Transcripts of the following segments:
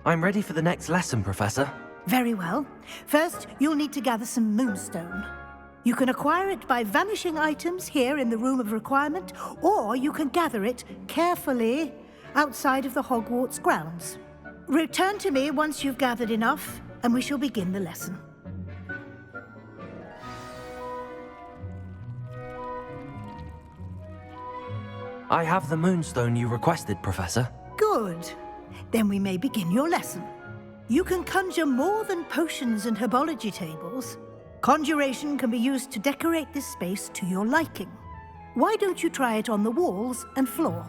I'm ready for the next lesson, Professor. Very well. First, you'll need to gather some moonstone. You can acquire it by vanishing items here in the Room of Requirement, or you can gather it carefully outside of the Hogwarts grounds. Return to me once you've gathered enough, and we shall begin the lesson. I have the moonstone you requested, Professor. Good. Then we may begin your lesson. You can conjure more than potions and herbology tables. Conjuration can be used to decorate this space to your liking. Why don't you try it on the walls and floor?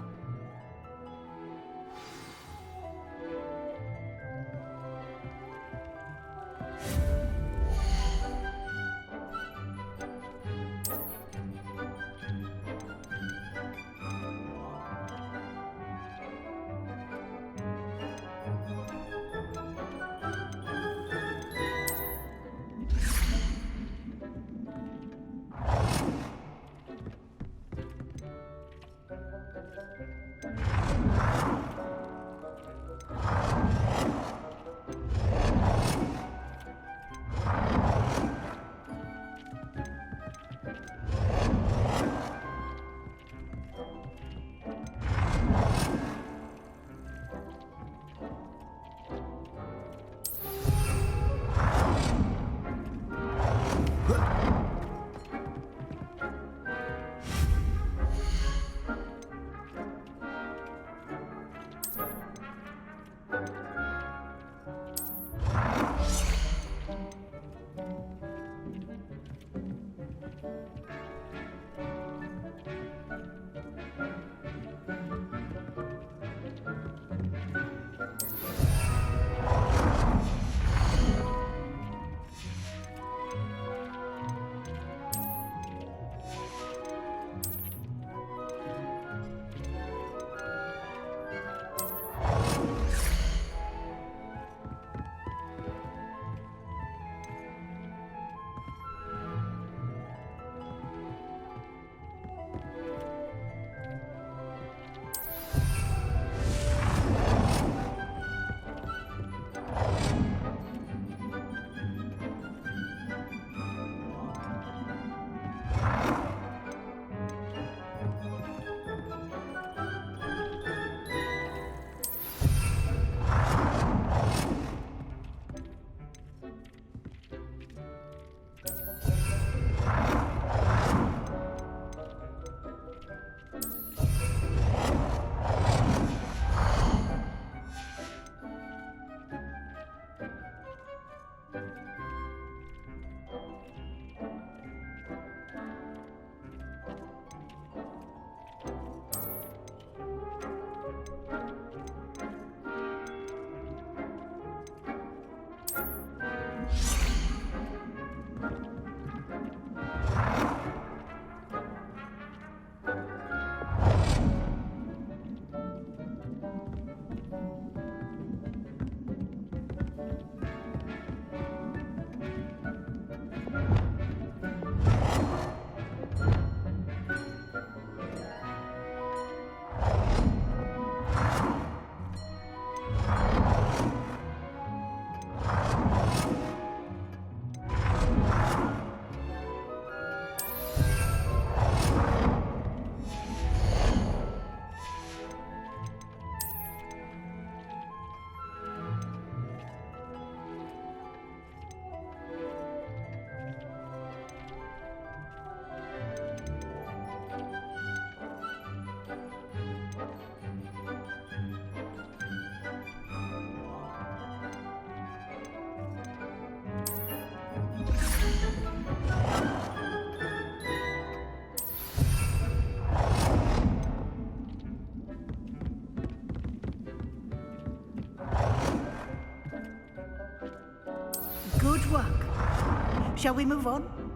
Shall we move on?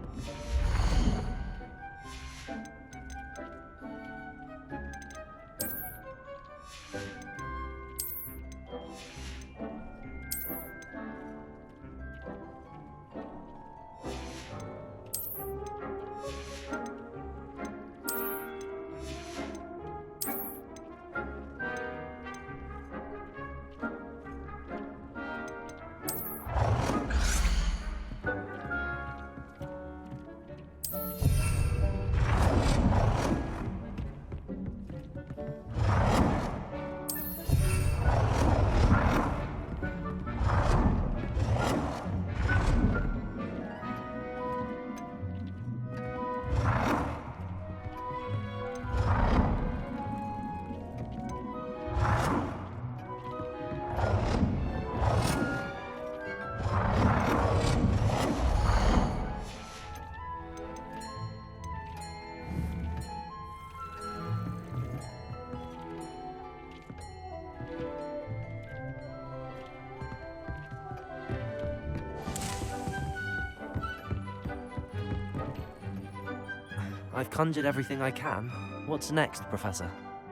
I've conjured everything I can. What's next, Professor?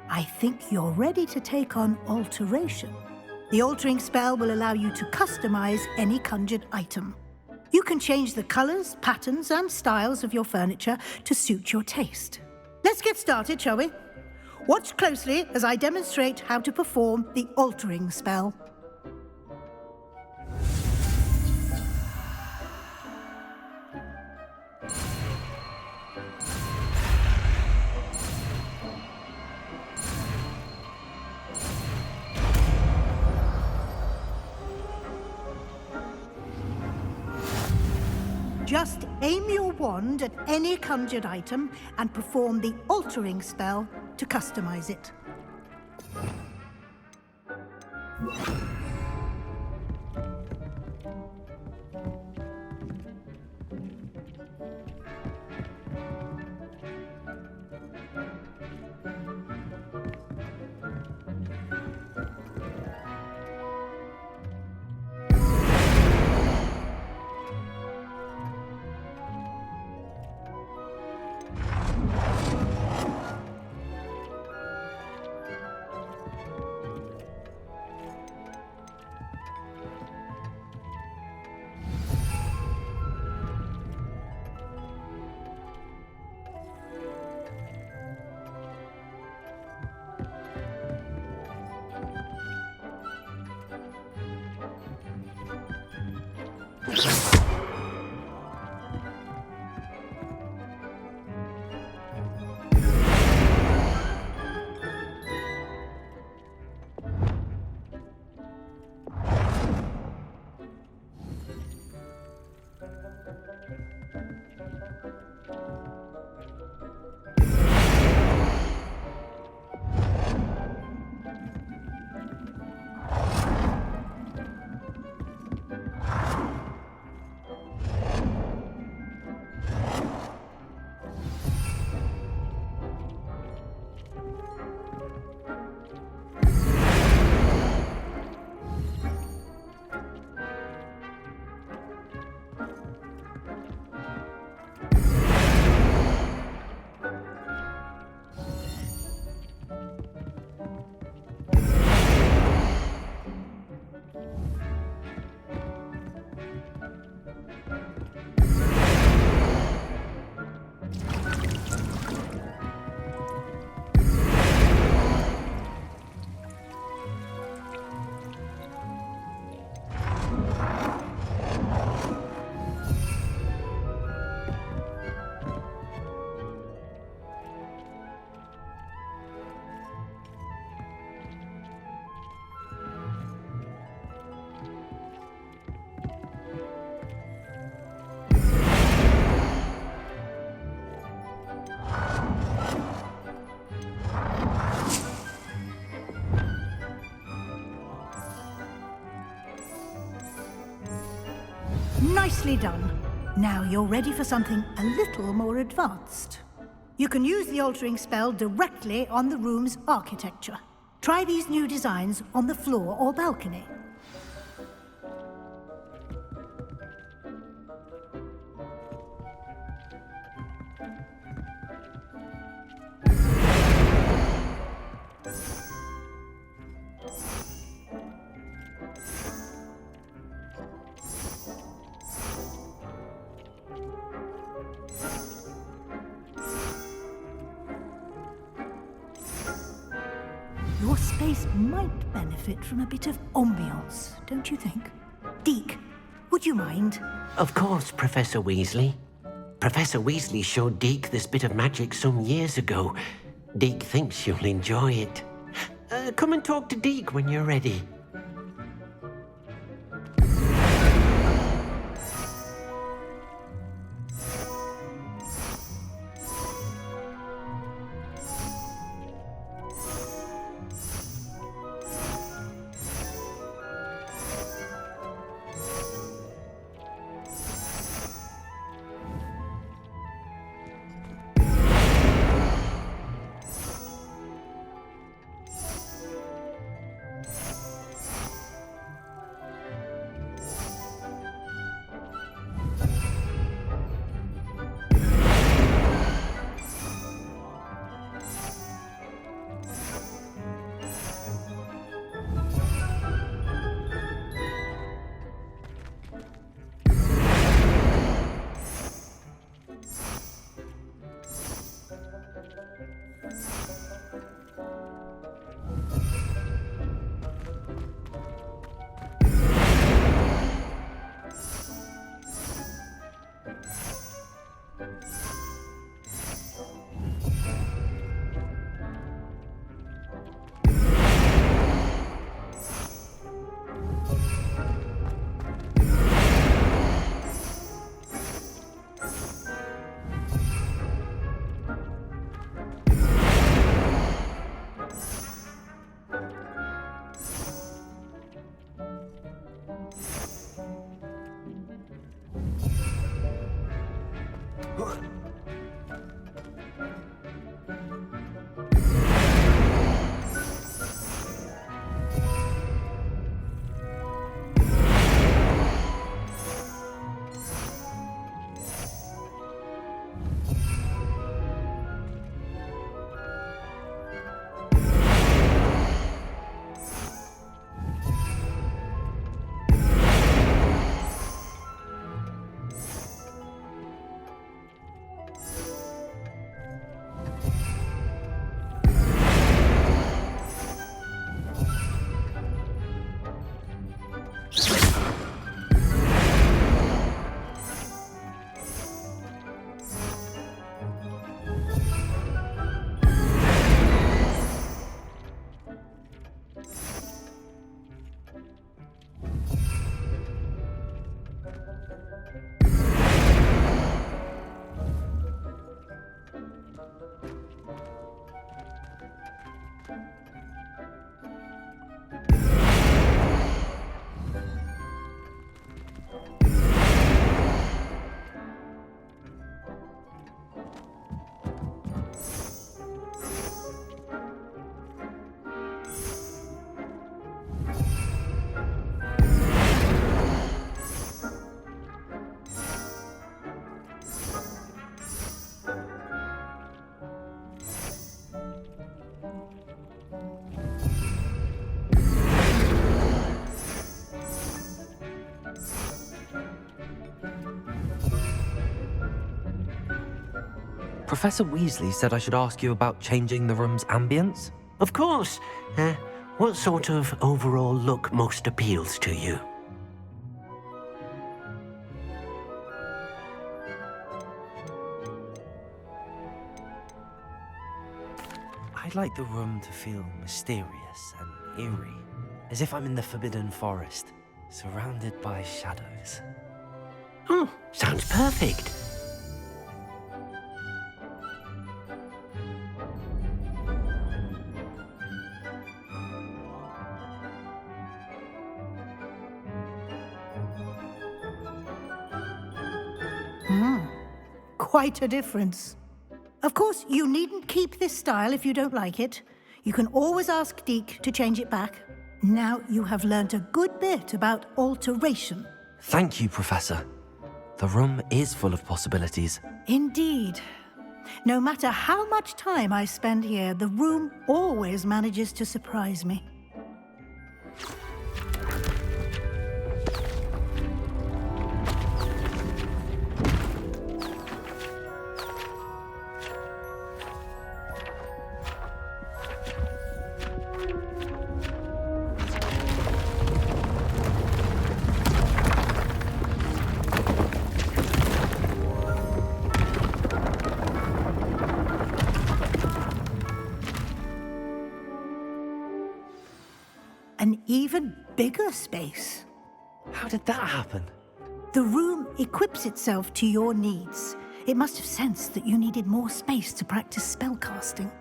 I think you're ready to take on alteration. The altering spell will allow you to customize any conjured item. You can change the colors, patterns, and styles of your furniture to suit your taste. Let's get started, shall we? Watch closely as I demonstrate how to perform the altering spell. Just aim your wand at any conjured item and perform the altering spell to customize it. Nicely done. Now you're ready for something a little more advanced. You can use the altering spell directly on the room's architecture. Try these new designs on the floor or balcony. Your space might benefit from a bit of ambiance, don't you think? Deke, would you mind? Of course, Professor Weasley. Professor Weasley showed Deke this bit of magic some years ago. Deke thinks you'll enjoy it. Come and talk to Deke when you're ready. Professor Weasley said I should ask you about changing the room's ambience. Of course. What sort of overall look most appeals to you? I'd like the room to feel mysterious and eerie, as if I'm in the Forbidden Forest, surrounded by shadows. Oh, sounds perfect. Quite a difference. Of course, you needn't keep this style if you don't like it. You can always ask Deke to change it back. Now you have learnt a good bit about alteration. Thank you, Professor. The room is full of possibilities. Indeed. No matter how much time I spend here, the room always manages to surprise me. an even bigger space. How did that happen? The room equips itself to your needs. It must have sensed that you needed more space to practice spellcasting.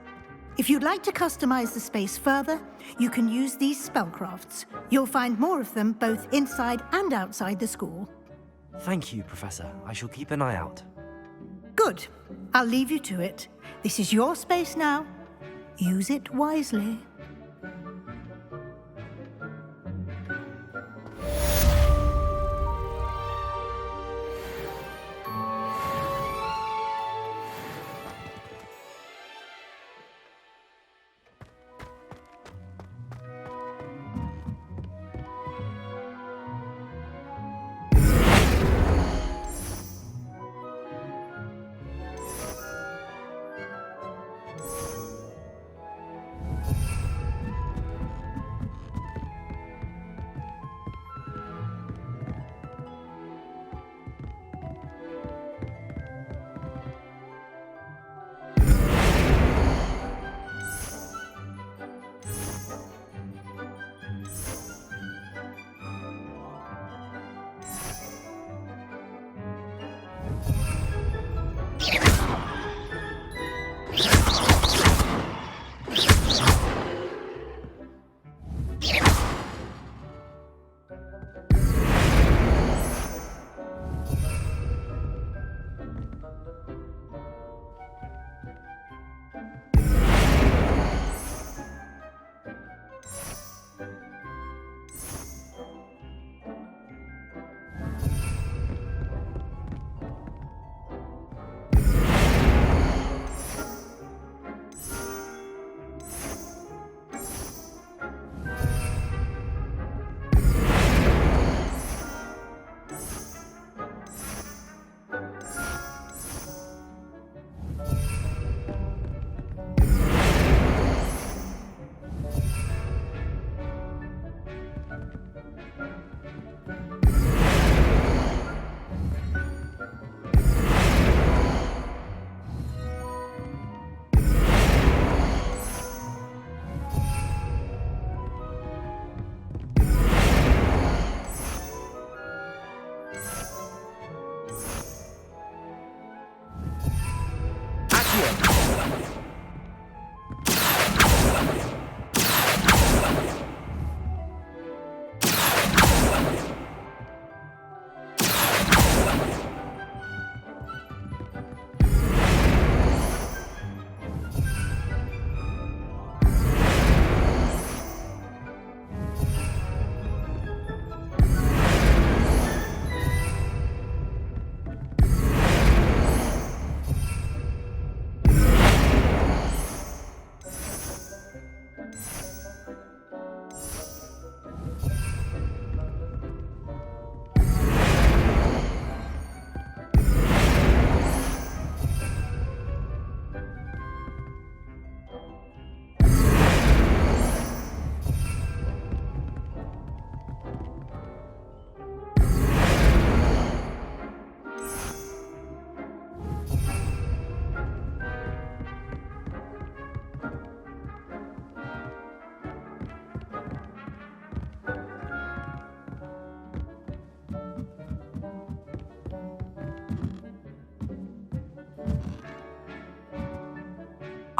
If you'd like to customize the space further, you can use these spellcrafts. You'll find more of them both inside and outside the school. Thank you, Professor. I shall keep an eye out. Good. I'll leave you to it. This is your space now. Use it wisely.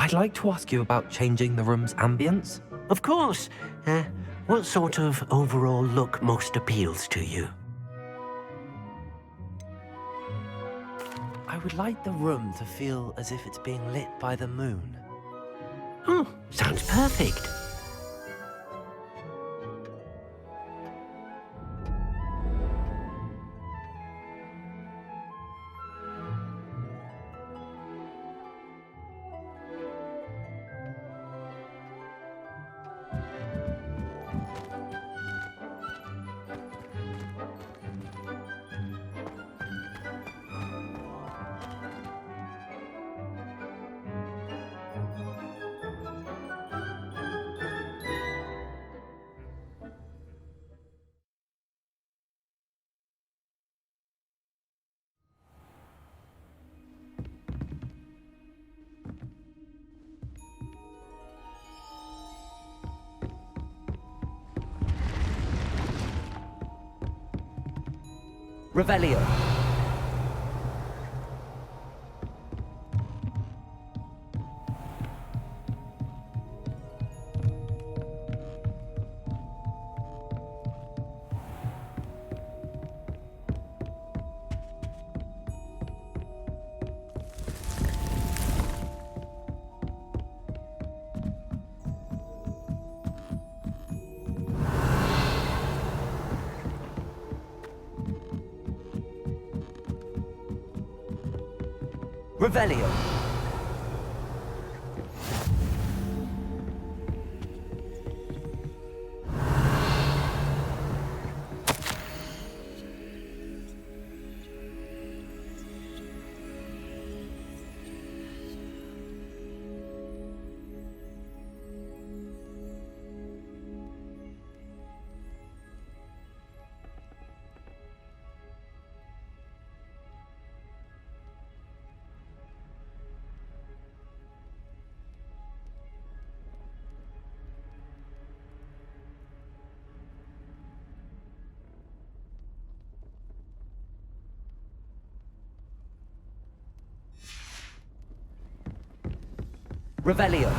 I'd like to ask you about changing the room's ambience. Of course. What sort of overall look most appeals to you? I would like the room to feel as if it's being lit by the moon. Oh, sounds perfect. Revelio. Revelio. Revelio.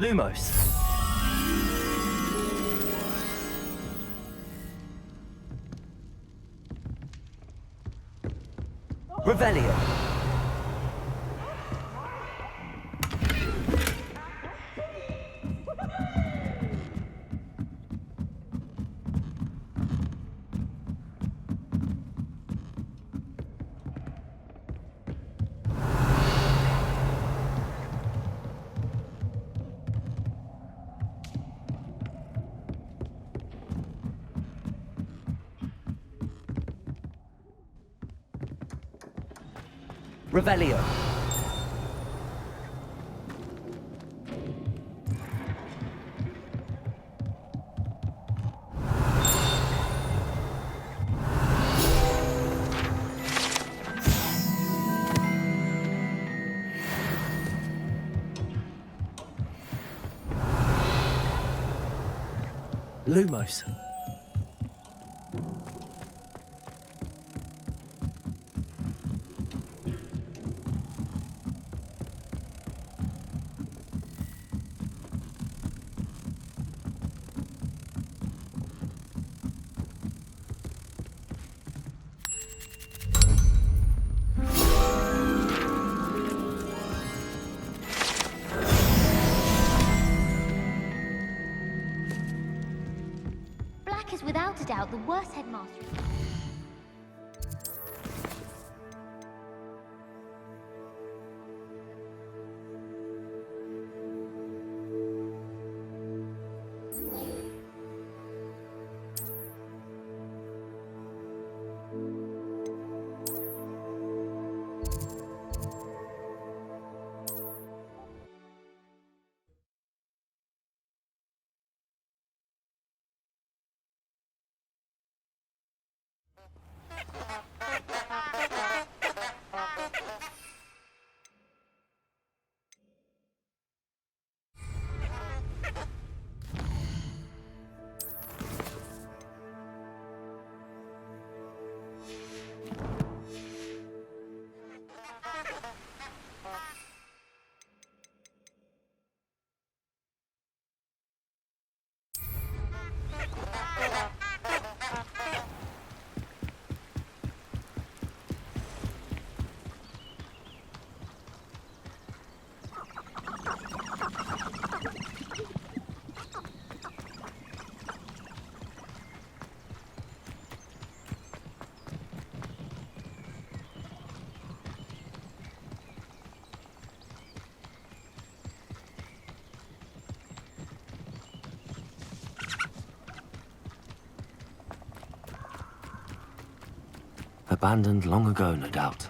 Lumos. Revelio. Revelio. Lumos. Black is without a doubt the worst headmaster. Abandoned long ago, no doubt.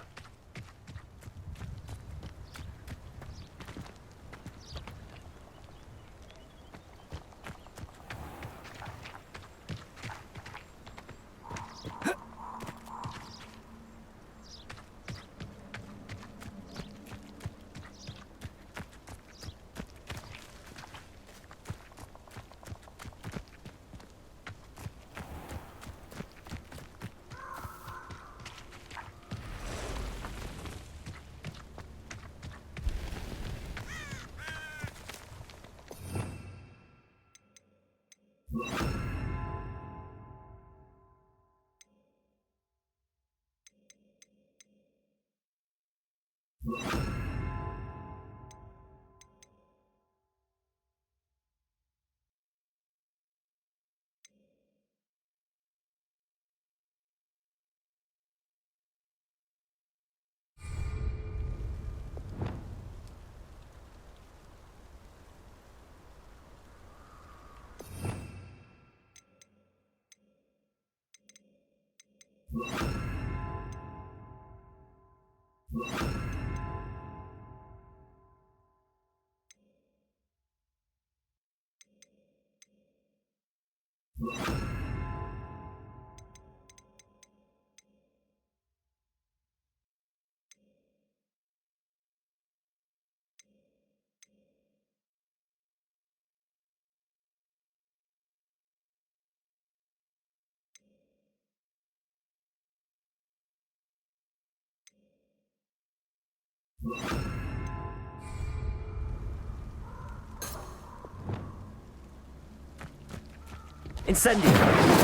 Incendio!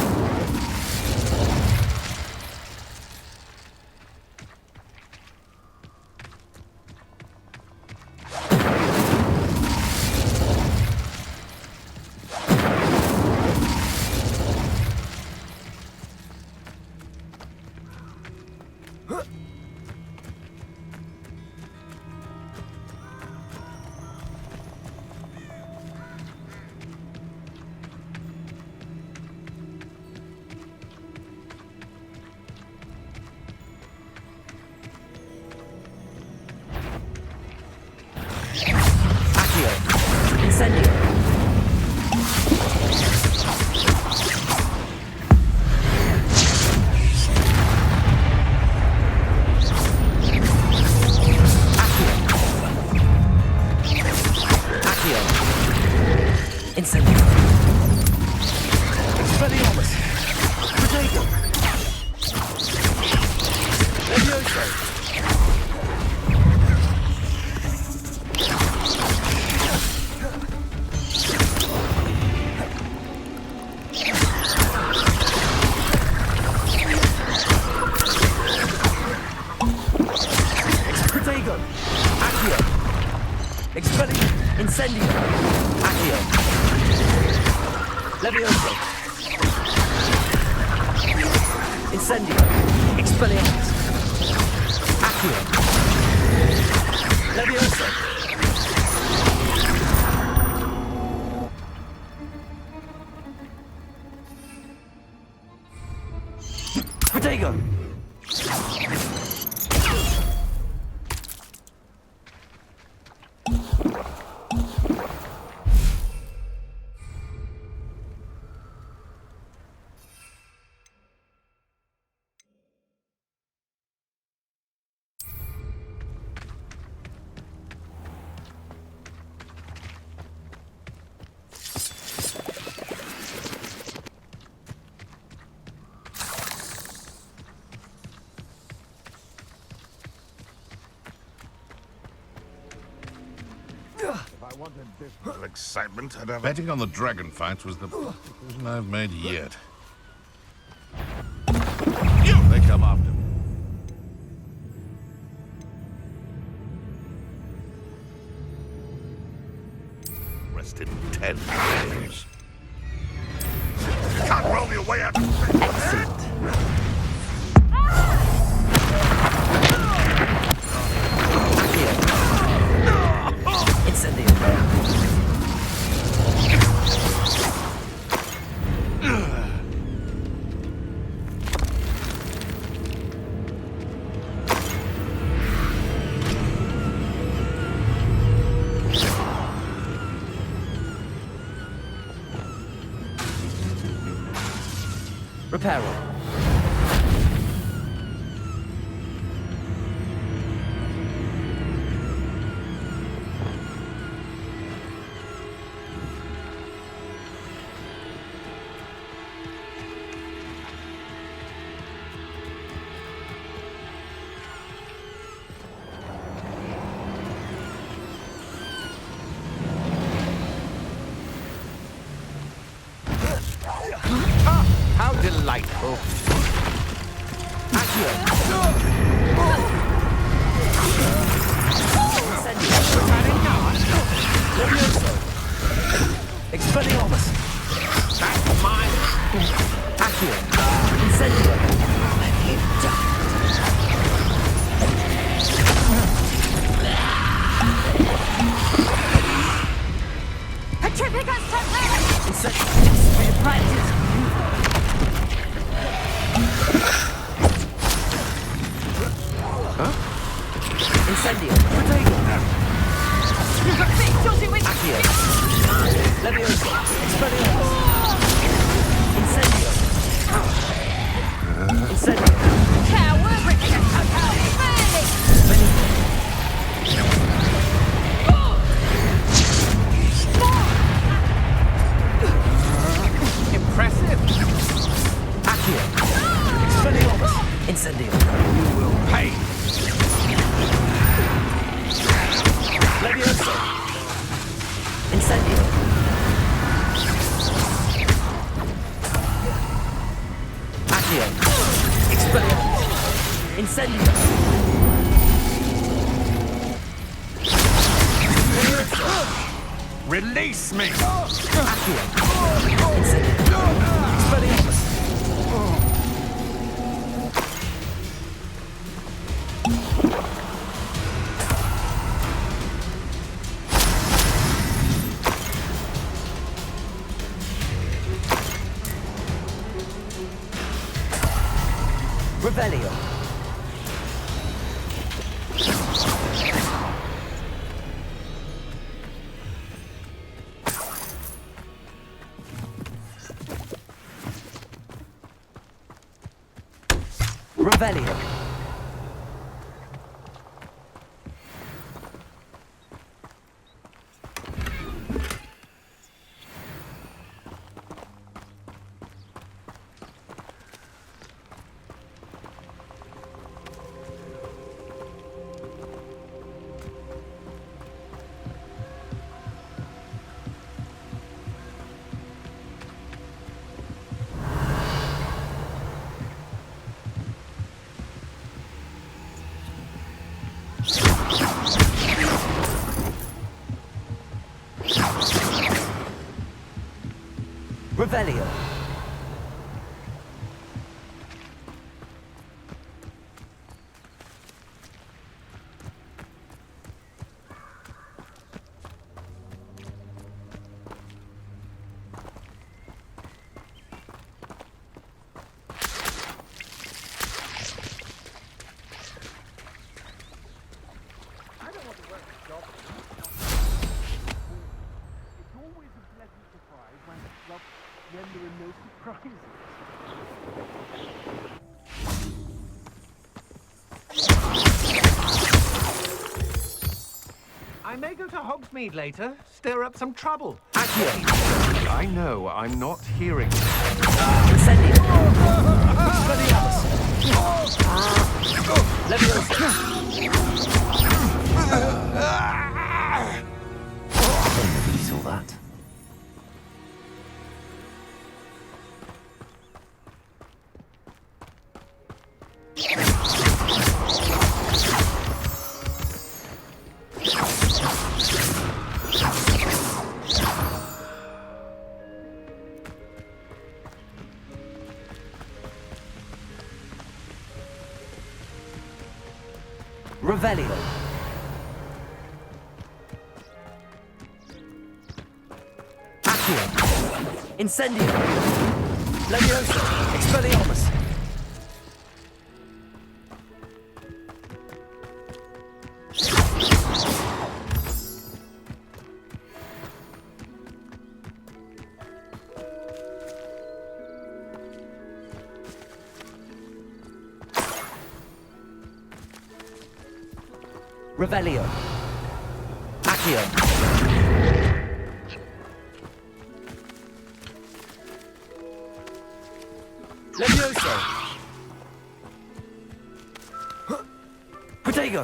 Excitement. Betting on the dragon fights was the best decision I've made yet. They come after me. Rest in 10 days. You can't roll your way out of this. Excellent. Reparo. How delightful. Expelliarmus! That's mine. Accio! Incendio! Petrificus Incendio! Accio! Levioso! Expelliarmus! Incendio! Incendio! Impressive. Accio! Expelliarmus! Incendio! You will pay. Levioso! Incendio! Accio! Expelliarmus! Incendio! Release me. Accio! Incendio! Expelliarmus! Revelio! Revelio! Revelio! I may go to Hogsmeade later, stir up some trouble. Accio! I know, I'm not hearing. Incendio! Expelliarmus! Levioso! Nobody saw that. Revelio! Accio! Incendio! Levioso! Expelliarmus! Revelio. Accio. Levioso. Protego.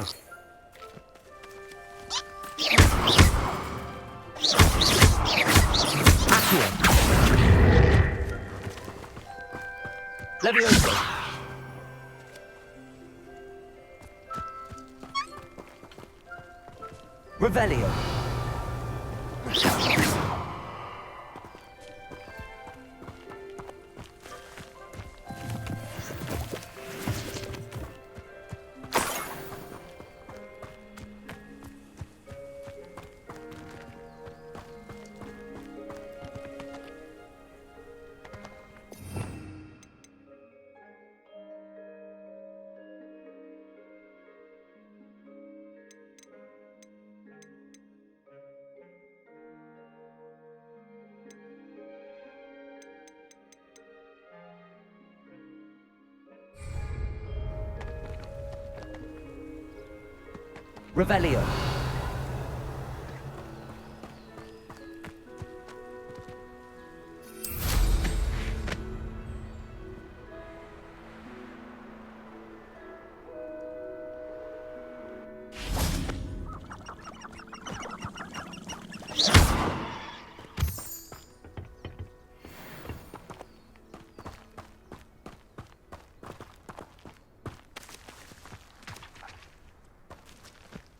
Accio. Levioso. Revelio. Revelio.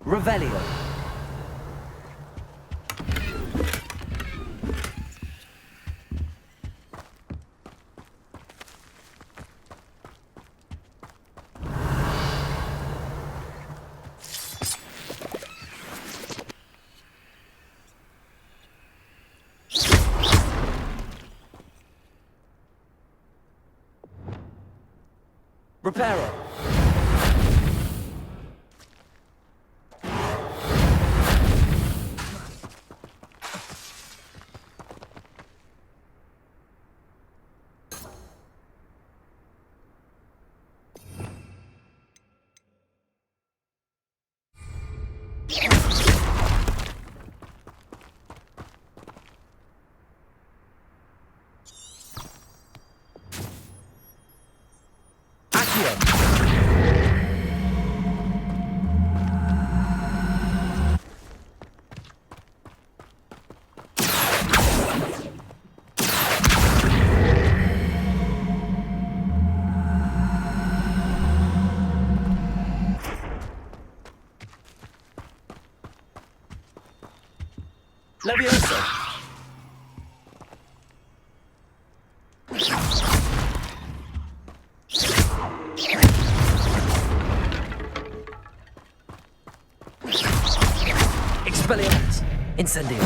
Revelio. Reparo. Levioso. Expelliarmus. Incendio.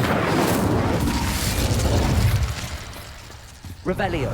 Revelio.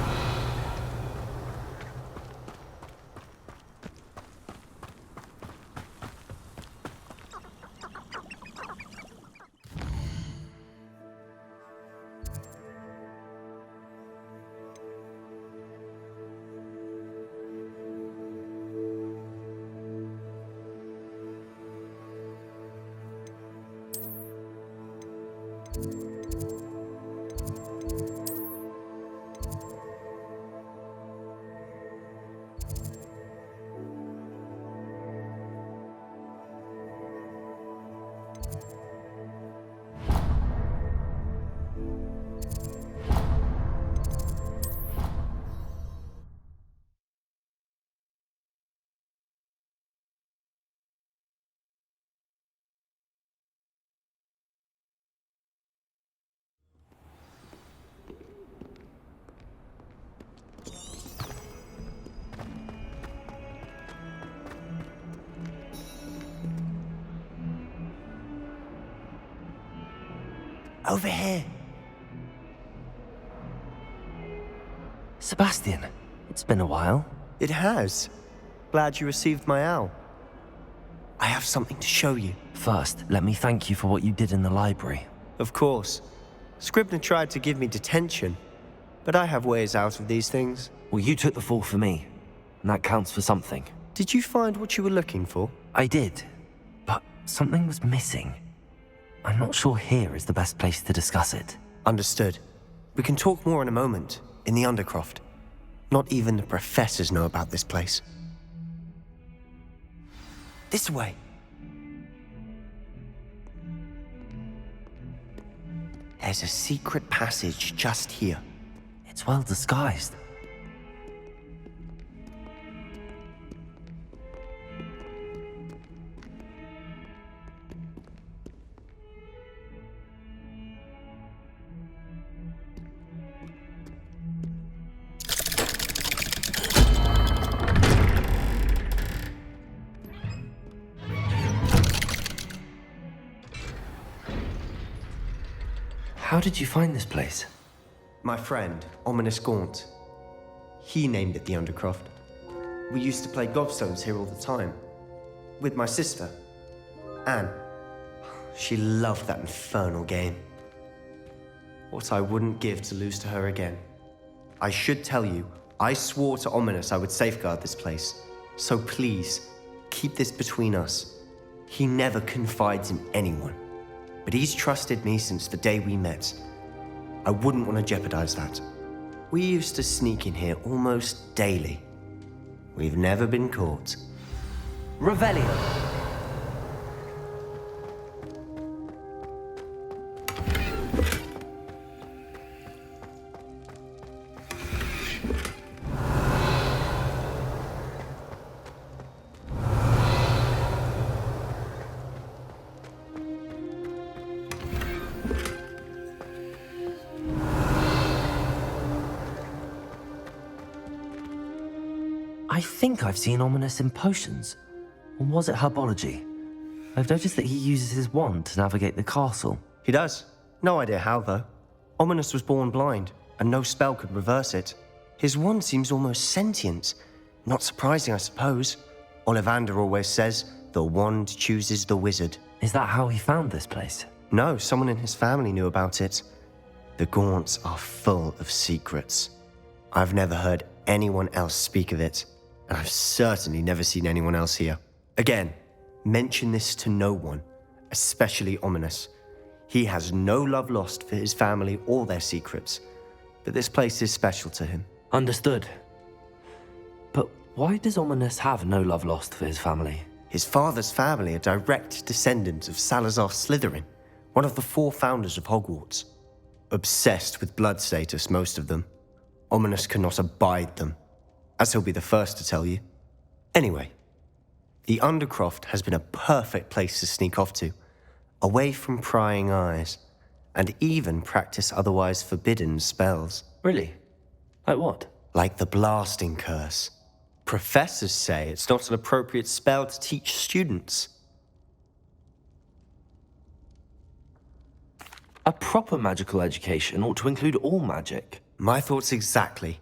Over here. Sebastian, it's been a while. It has. Glad you received my owl. I have something to show you. First, let me thank you for what you did in the library. Of course. Scribner tried to give me detention, but I have ways out of these things. Well, you took the fall for me, and that counts for something. Did you find what you were looking for? I did, but something was missing. I'm not sure here is the best place to discuss it. Understood. We can talk more in a moment, in the Undercroft. Not even the professors know about this place. This way. There's a secret passage just here. It's well disguised. How did you find this place? My friend, Ominous Gaunt. He named it the Undercroft. We used to play gobstones here all the time. With my sister, Anne. She loved that infernal game. What I wouldn't give to lose to her again. I should tell you, I swore to Ominous I would safeguard this place. So please, keep this between us. He never confides in anyone. But he's trusted me since the day we met. I wouldn't want to jeopardize that. We used to sneak in here almost daily. We've never been caught. Revelio. I think I've seen Ominous in potions. Or was it herbology? I've noticed that he uses his wand to navigate the castle. He does. No idea how, though. Ominous was born blind, and no spell could reverse it. His wand seems almost sentient. Not surprising, I suppose. Ollivander always says, the wand chooses the wizard. Is that how he found this place? No, someone in his family knew about it. The Gaunts are full of secrets. I've never heard anyone else speak of it. And I've certainly never seen anyone else here. Again, mention this to no one, especially Ominous. He has no love lost for his family or their secrets, but this place is special to him. Understood. But why does Ominous have no love lost for his family? His father's family are direct descendants of Salazar Slytherin, one of the 4 founders of Hogwarts. Obsessed with blood status, most of them. Ominous cannot abide them, as he'll be the first to tell you. Anyway, the Undercroft has been a perfect place to sneak off to, away from prying eyes, and even practice otherwise forbidden spells. Really? Like what? Like the blasting curse. Professors say it's not an appropriate spell to teach students. A proper magical education ought to include all magic. My thoughts exactly.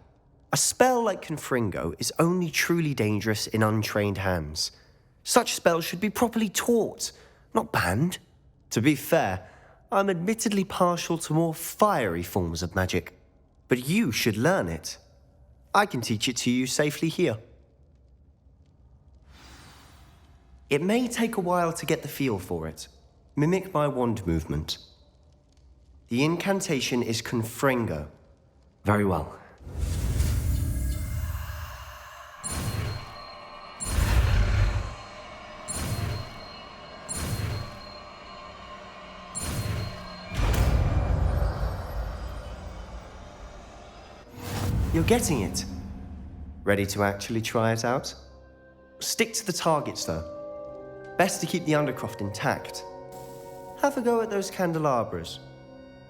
A spell like Confringo is only truly dangerous in untrained hands. Such spells should be properly taught, not banned. To be fair, I'm admittedly partial to more fiery forms of magic. But you should learn it. I can teach it to you safely here. It may take a while to get the feel for it. Mimic my wand movement. The incantation is Confringo. Very well. You're getting it. Ready to actually try it out? Stick to the targets, though. Best to keep the Undercroft intact. Have a go at those candelabras.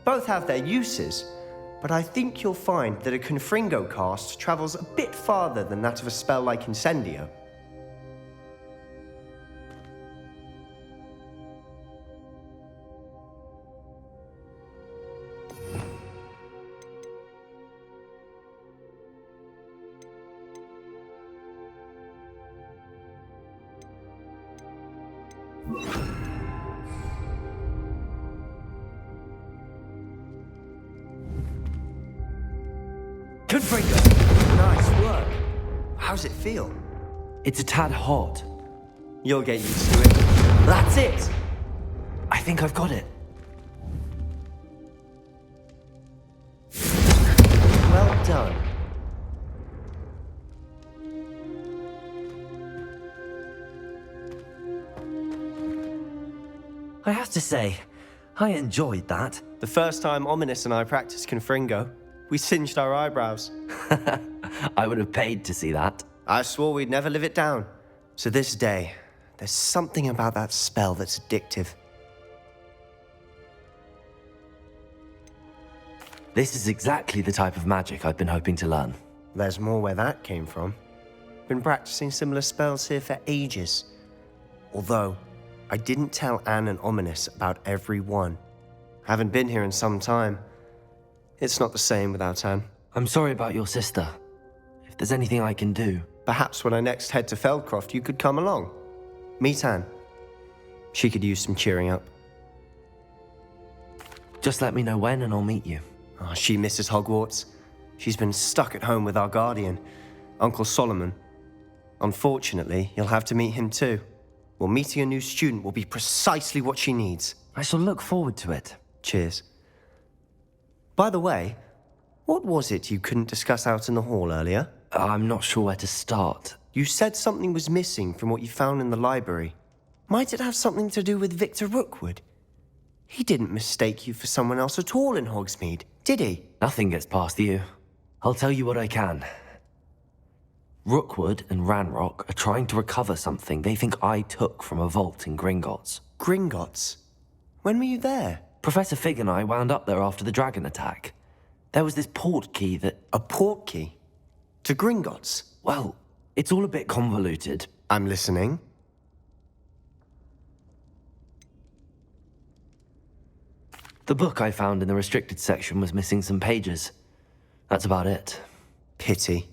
Both have their uses, but I think you'll find that a Confringo cast travels a bit farther than that of a spell like Incendio. Confringo! Nice work. How's it feel? It's a tad hot. You'll get used to it. That's it! I think I've got it. Well done. I have to say, I enjoyed that. The first time Ominous and I practiced Confringo, we singed our eyebrows. I would have paid to see that. I swore we'd never live it down. To this day, there's something about that spell that's addictive. This is exactly the type of magic I've been hoping to learn. There's more where that came from. Been practicing similar spells here for ages. Although, I didn't tell Anne and Ominous about every one. Haven't been here in some time. It's not the same without Anne. I'm sorry about your sister. If there's anything I can do... Perhaps when I next head to Feldcroft, you could come along. Meet Anne. She could use some cheering up. Just let me know when and I'll meet you. Oh, she misses Hogwarts. She's been stuck at home with our guardian, Uncle Solomon. Unfortunately, you'll have to meet him too. Well, meeting a new student will be precisely what she needs. I shall look forward to it. Cheers. By the way, what was it you couldn't discuss out in the hall earlier? I'm not sure where to start. You said something was missing from what you found in the library. Might it have something to do with Victor Rookwood? He didn't mistake you for someone else at all in Hogsmeade, did he? Nothing gets past you. I'll tell you what I can. Rookwood and Ranrock are trying to recover something they think I took from a vault in Gringotts. Gringotts? When were you there? Professor Fig and I wound up there after the dragon attack. There was this port key that... A port key? To Gringotts? Well, it's all a bit convoluted. I'm listening. The book I found in the restricted section was missing some pages. That's about it. Pity.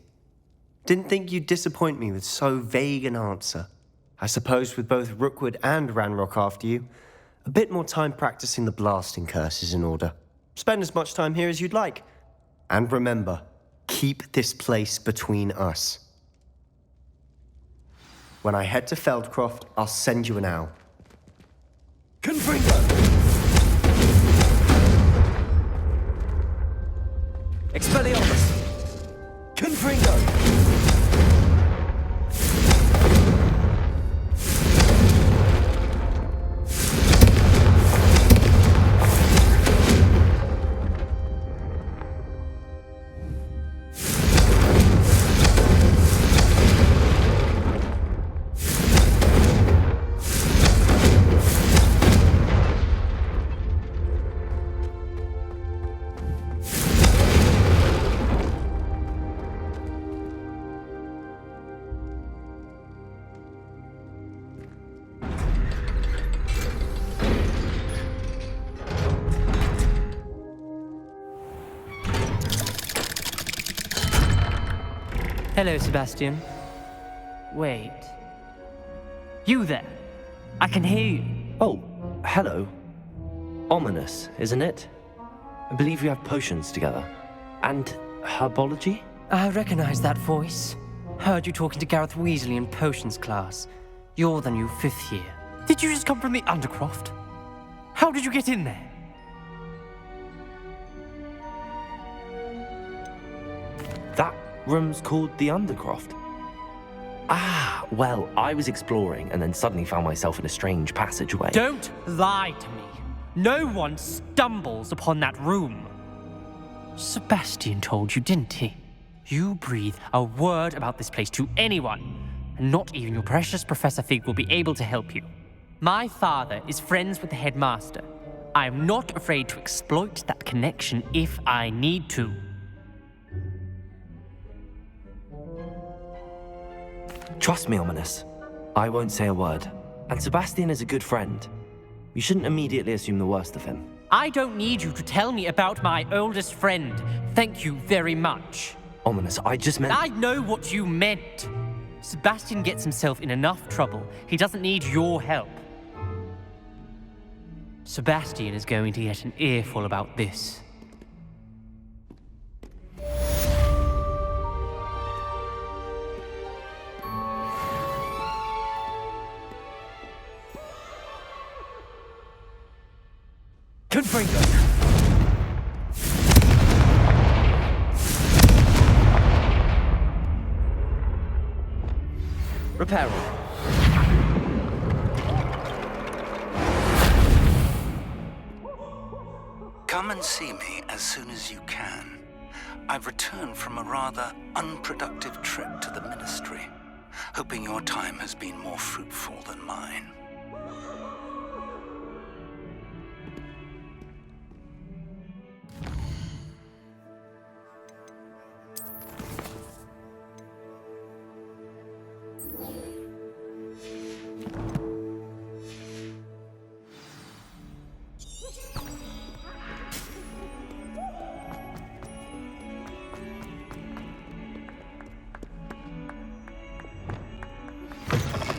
Didn't think you'd disappoint me with so vague an answer. I suppose with both Rookwood and Ranrock after you, a bit more time practicing the blasting curse is in order. Spend as much time here as you'd like. And remember, keep this place between us. When I head to Feldcroft, I'll send you an owl. Confringo! Expelliarmus! Confringo! Hello, Sebastian. Wait. You there? I can hear you. Oh, hello. Ominous, isn't it? I believe we have potions together. And herbology? I recognize that voice. Heard you talking to Gareth Weasley in potions class. You're the new 5th year. Did you just come from the Undercroft? How did you get in there? That room's called the Undercroft. Ah, well, I was exploring and then suddenly found myself in a strange passageway. Don't lie to me. No one stumbles upon that room. Sebastian told you, didn't he? You breathe a word about this place to anyone, and not even your precious Professor Fig will be able to help you. My father is friends with the headmaster. I am not afraid to exploit that connection if I need to. Trust me, Ominous. I won't say a word. And Sebastian is a good friend. You shouldn't immediately assume the worst of him. I don't need you to tell me about my oldest friend. Thank you very much. Ominous, I just meant... I know what you meant. Sebastian gets himself in enough trouble. He doesn't need your help. Sebastian is going to get an earful about this. Confringo! Reparo. Come and see me as soon as you can. I've returned from a rather unproductive trip to the Ministry, hoping your time has been more fruitful than mine.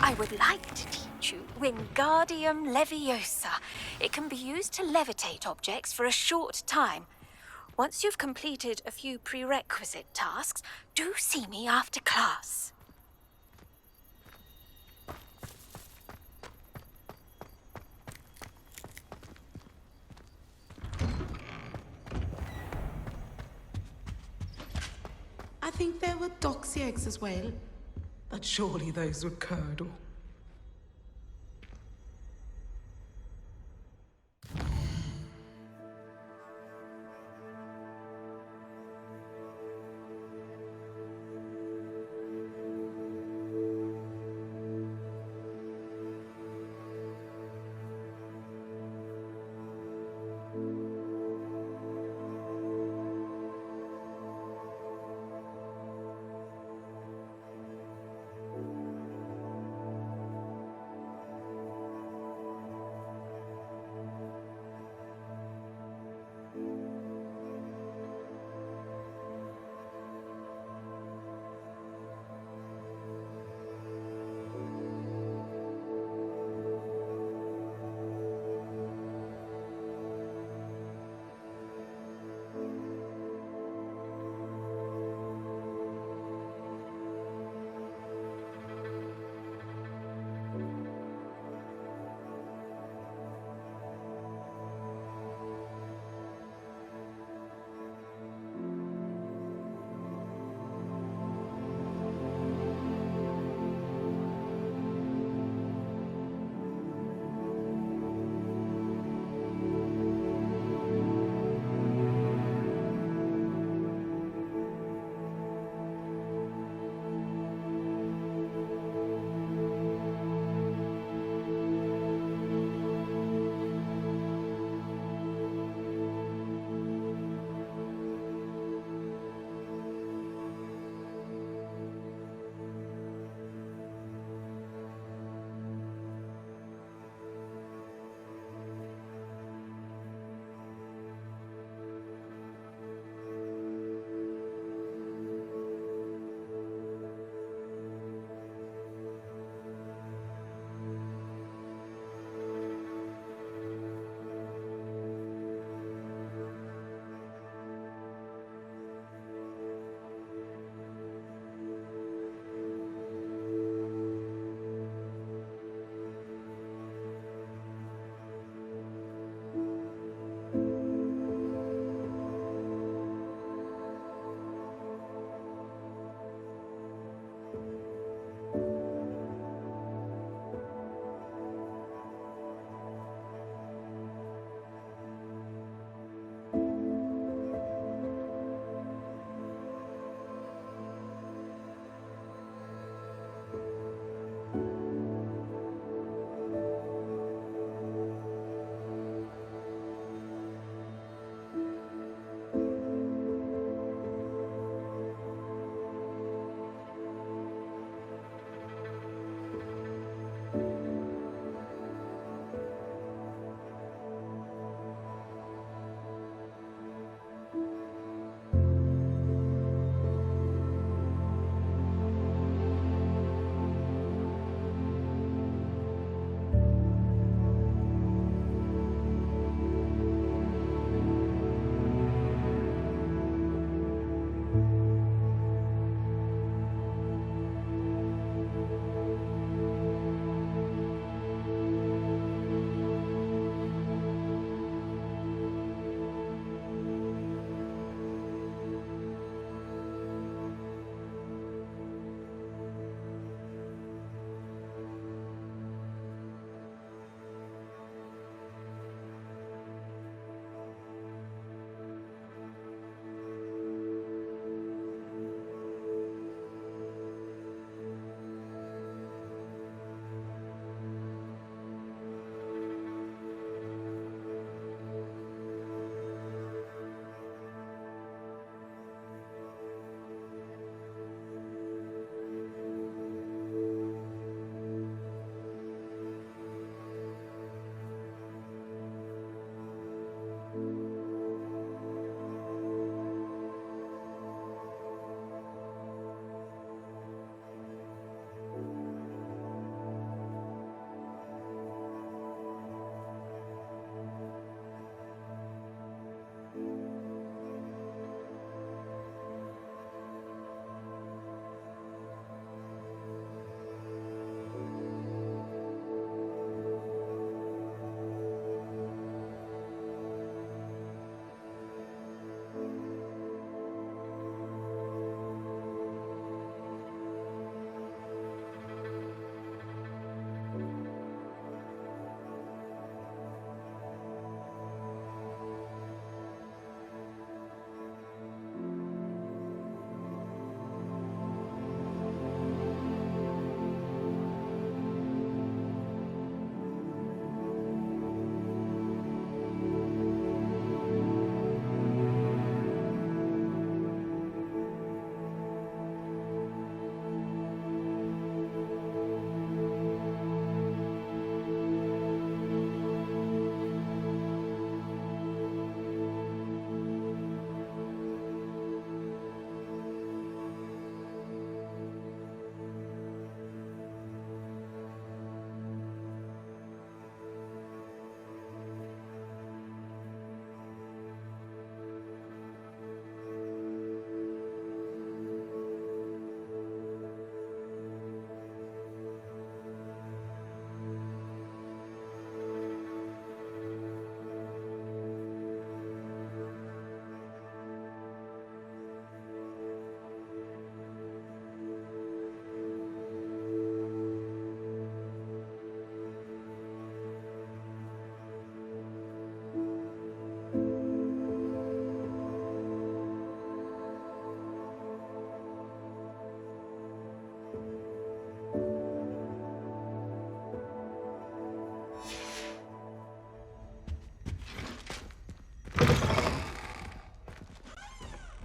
I would like to teach you Wingardium Leviosa. It can be used to levitate objects for a short time. Once you've completed a few prerequisite tasks, do see me after class. I think there were doxy eggs as well, but surely those were curdle.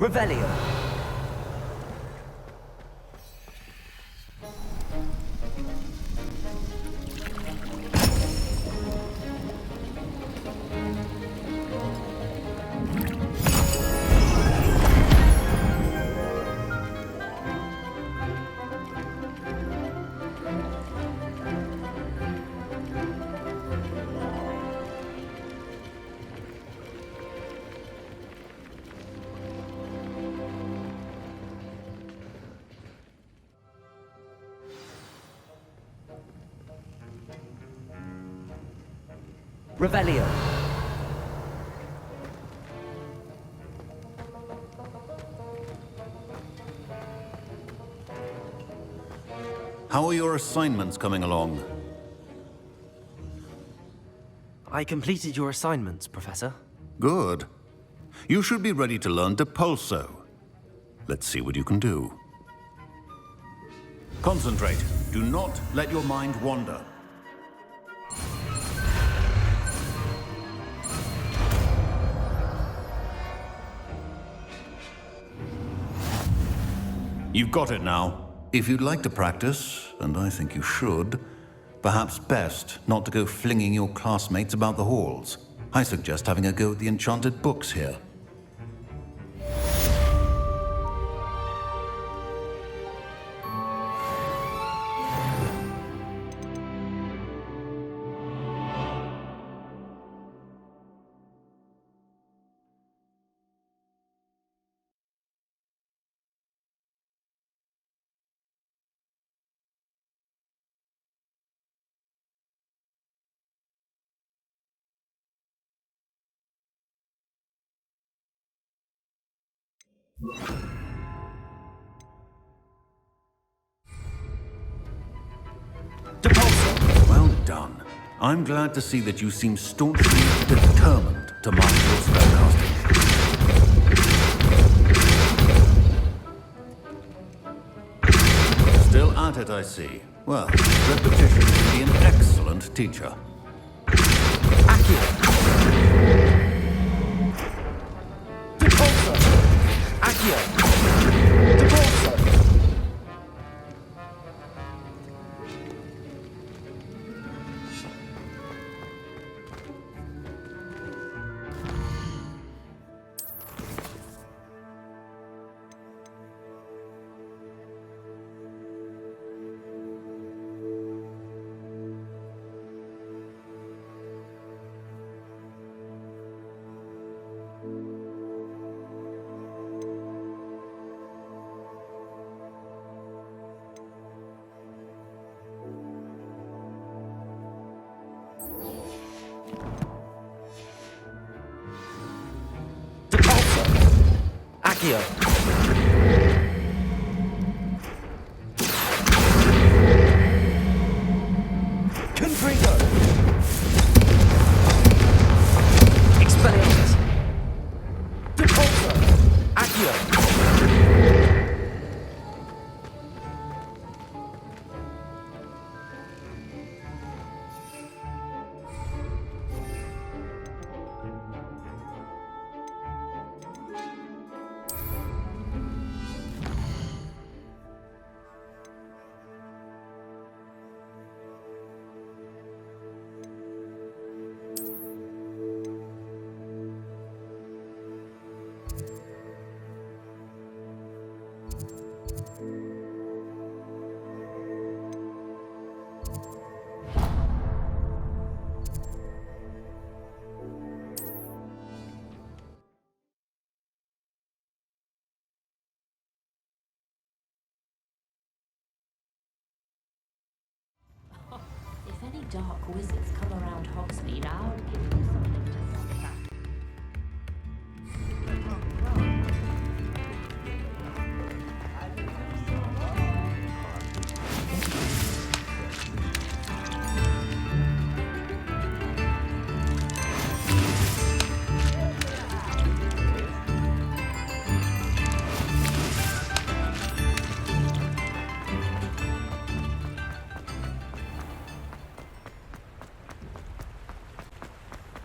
Revelio. Revelio. How are your assignments coming along? I completed your assignments, Professor. Good. You should be ready to learn Depulso. Let's see what you can do. Concentrate. Do not let your mind wander. You've got it now. If you'd like to practice, and I think you should, perhaps best not to go flinging your classmates about the halls. I suggest having a go at the enchanted books here. Well done. I'm glad to see that you seem staunchly determined to master your spellcasting. Still at it, I see. Well, repetition can be an excellent teacher. Accio. Depulso. Accio. Depulso. Accio. Confringo. Expelliarmus. Depulso. Accio. If any dark wizards come around Hogsmeade, I'll give them something to send back.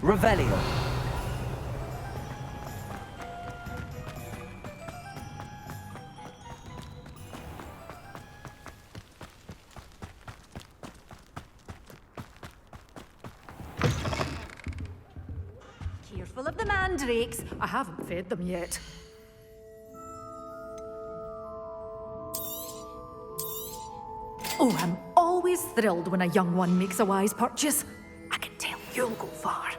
Revelio. Full of the mandrakes. I haven't fed them yet. Oh, I'm always thrilled when a young one makes a wise purchase. I can tell you'll go far.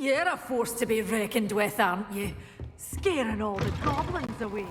You're a force to be reckoned with, aren't you? Scaring all the goblins away.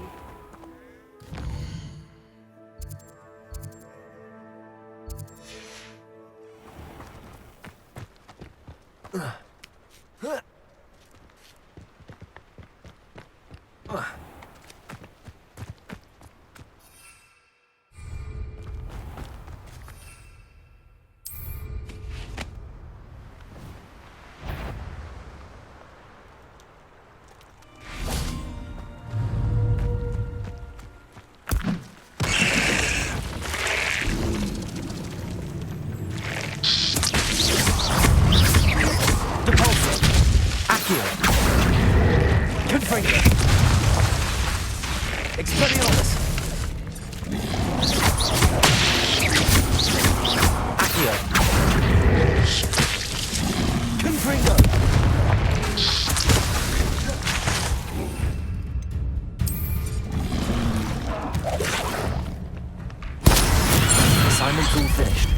Assignment's all finished.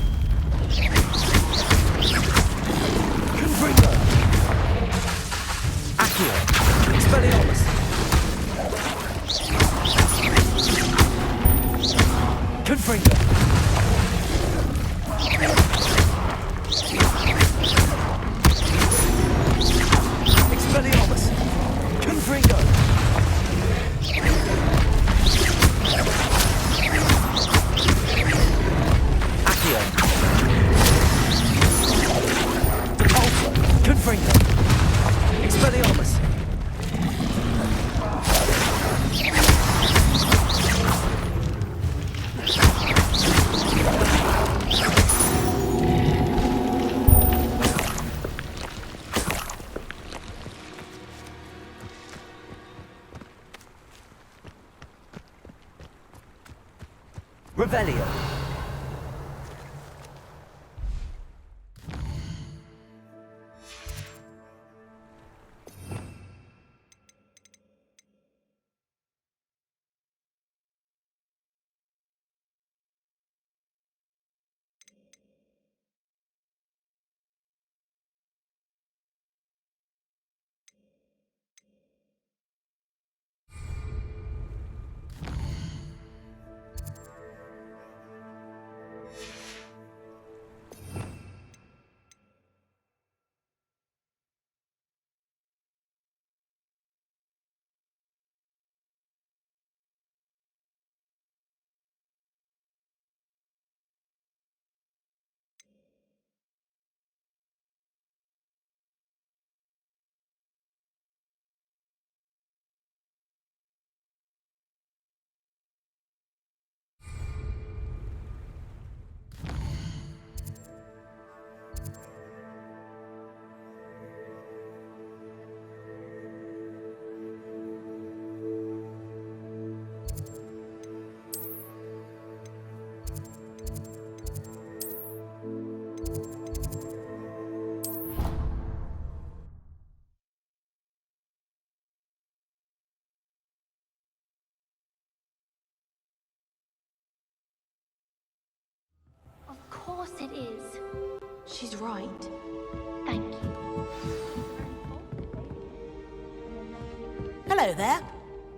Revelio. Of course it is. She's right. Thank you. Hello there.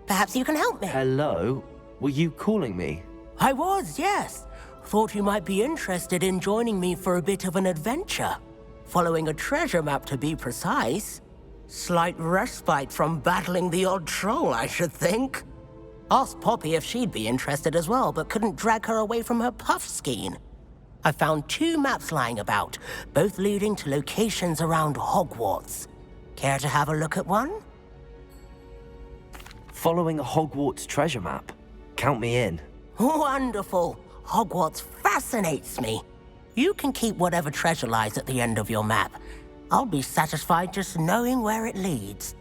Perhaps you can help me. Hello? Were you calling me? I was, yes. Thought you might be interested in joining me for a bit of an adventure. Following a treasure map, to be precise. Slight respite from battling the odd troll, I should think. Asked Poppy if she'd be interested as well, but couldn't drag her away from her puff skein. I found 2 maps lying about, both leading to locations around Hogwarts. Care to have a look at one? Following a Hogwarts treasure map? Count me in. Wonderful. Hogwarts fascinates me. You can keep whatever treasure lies at the end of your map. I'll be satisfied just knowing where it leads.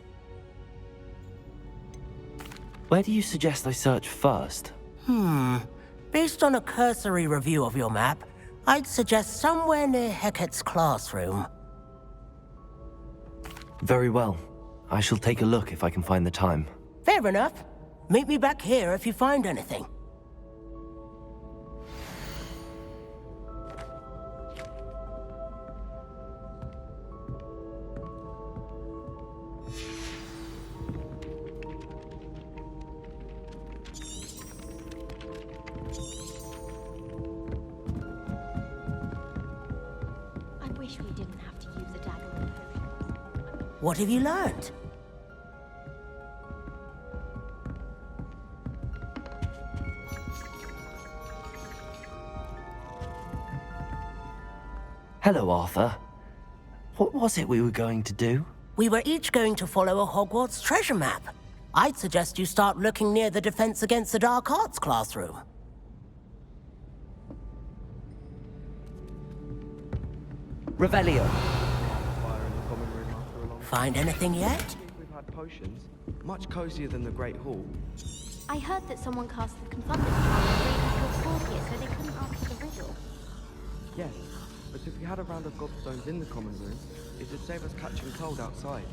Where do you suggest I search first? Based on a cursory review of your map, I'd suggest somewhere near Hecat's classroom. Very well. I shall take a look if I can find the time. Fair enough. Meet me back here if you find anything. I wish we didn't have to use a dagger and potions. What have you learned? Hello, Arthur. What was it we were going to do? We were each going to follow a Hogwarts treasure map. I'd suggest you start looking near the Defense Against the Dark Arts classroom. Revelio. Find anything yet? We've had potions. Much cozier than the Great Hall. I heard that someone cast the confounded charm on Ravenclaw Scorpius, so they couldn't answer the riddle. Yes, but if we had a round of gobstones in the common room, it'd save us catching cold outside.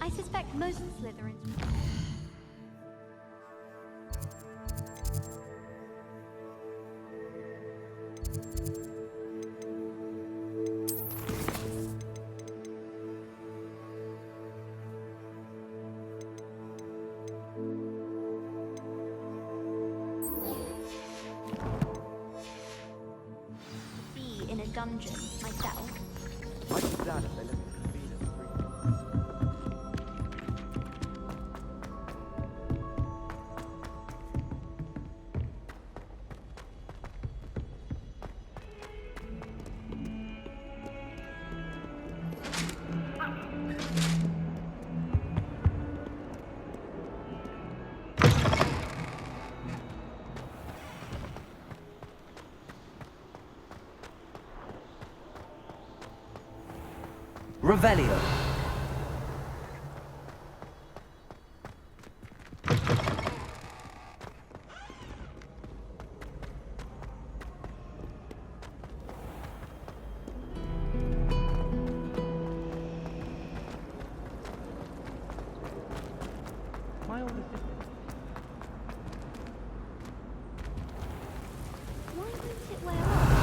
I suspect most Slytherins... be in a dungeon myself. I'd be glad if they let me convene at 3. Revelio. My older sister. Why won't it wear off?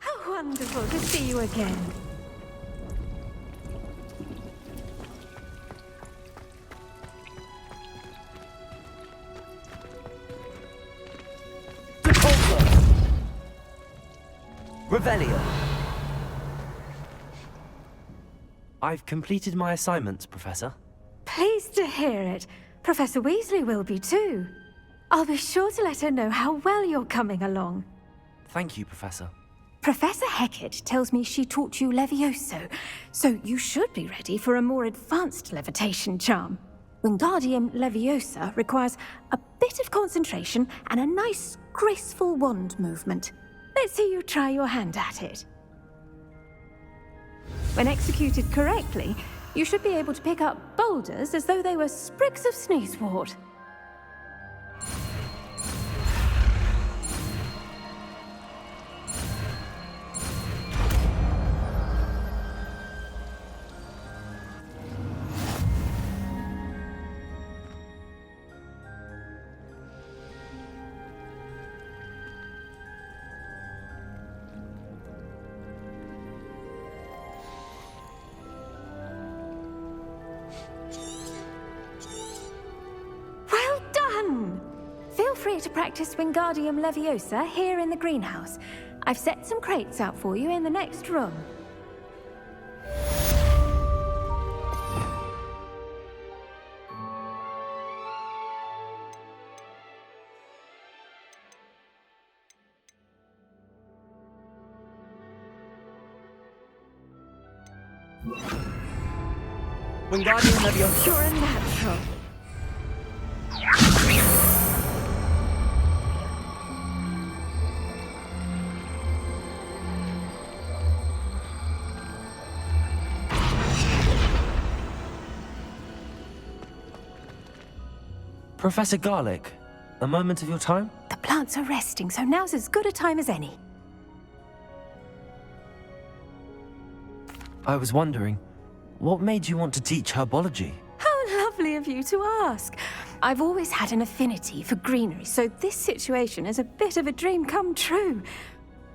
How wonderful to see you again. Revelio. I've completed my assignments, Professor. Pleased to hear it. Professor Weasley will be too. I'll be sure to let her know how well you're coming along. Thank you, Professor. Professor Hecat tells me she taught you Levioso, so you should be ready for a more advanced levitation charm. Wingardium Leviosa requires a bit of concentration and a nice, graceful wand movement. Let's see you try your hand at it. When executed correctly, you should be able to pick up boulders as though they were sprigs of sneezewort. free to practice Wingardium Leviosa here in the greenhouse. I've set some crates out for you in the next room. Wingardium Leviosa. You're a natural. Professor Garlic, a moment of your time? The plants are resting, so now's as good a time as any. I was wondering, what made you want to teach herbology? How lovely of you to ask. I've always had an affinity for greenery, so this situation is a bit of a dream come true.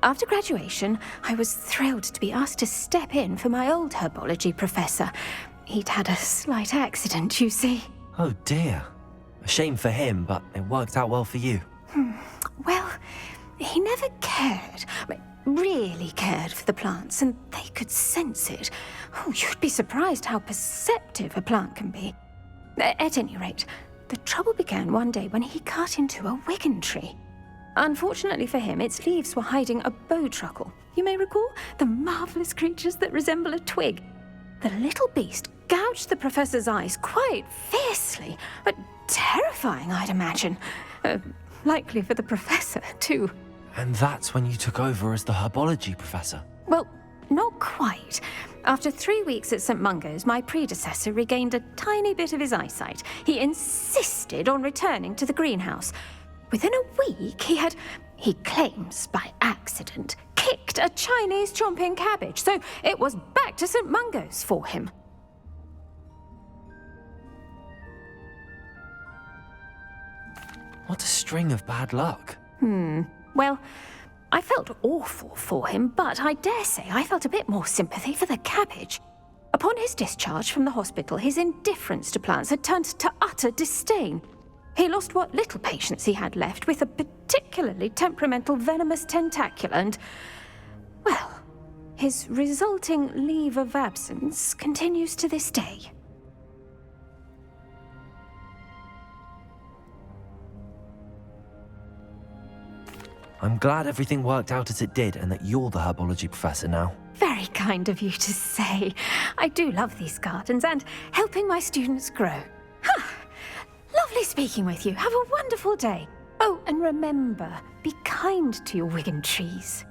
After graduation, I was thrilled to be asked to step in for my old herbology professor. He'd had a slight accident, you see. Oh dear. A shame for him, but it worked out well for you. Well, he never cared, really cared for the plants, and they could sense it. Oh, you'd be surprised how perceptive a plant can be. At any rate, the trouble began one day when he cut into a wigan tree. Unfortunately for him, its leaves were hiding a bowtruckle. You may recall the marvelous creatures that resemble a twig. The little beast gouged the professor's eyes quite fiercely, but terrifying, I'd imagine. Likely for the professor, too. And that's when you took over as the herbology professor? Well, not quite. After 3 weeks at St. Mungo's, my predecessor regained a tiny bit of his eyesight. He insisted on returning to the greenhouse. Within a week, he claims by accident, kicked a Chinese chomping cabbage, so it was back to St. Mungo's for him. What a string of bad luck. Well, I felt awful for him, but I dare say I felt a bit more sympathy for the cabbage. Upon his discharge from the hospital, his indifference to plants had turned to utter disdain. He lost what little patience he had left with a particularly temperamental venomous tentacula and, well, his resulting leave of absence continues to this day. I'm glad everything worked out as it did and that you're the herbology professor now. Very kind of you to say. I do love these gardens and helping my students grow. Lovely speaking with you. Have a wonderful day. Oh, and remember, be kind to your wigan trees.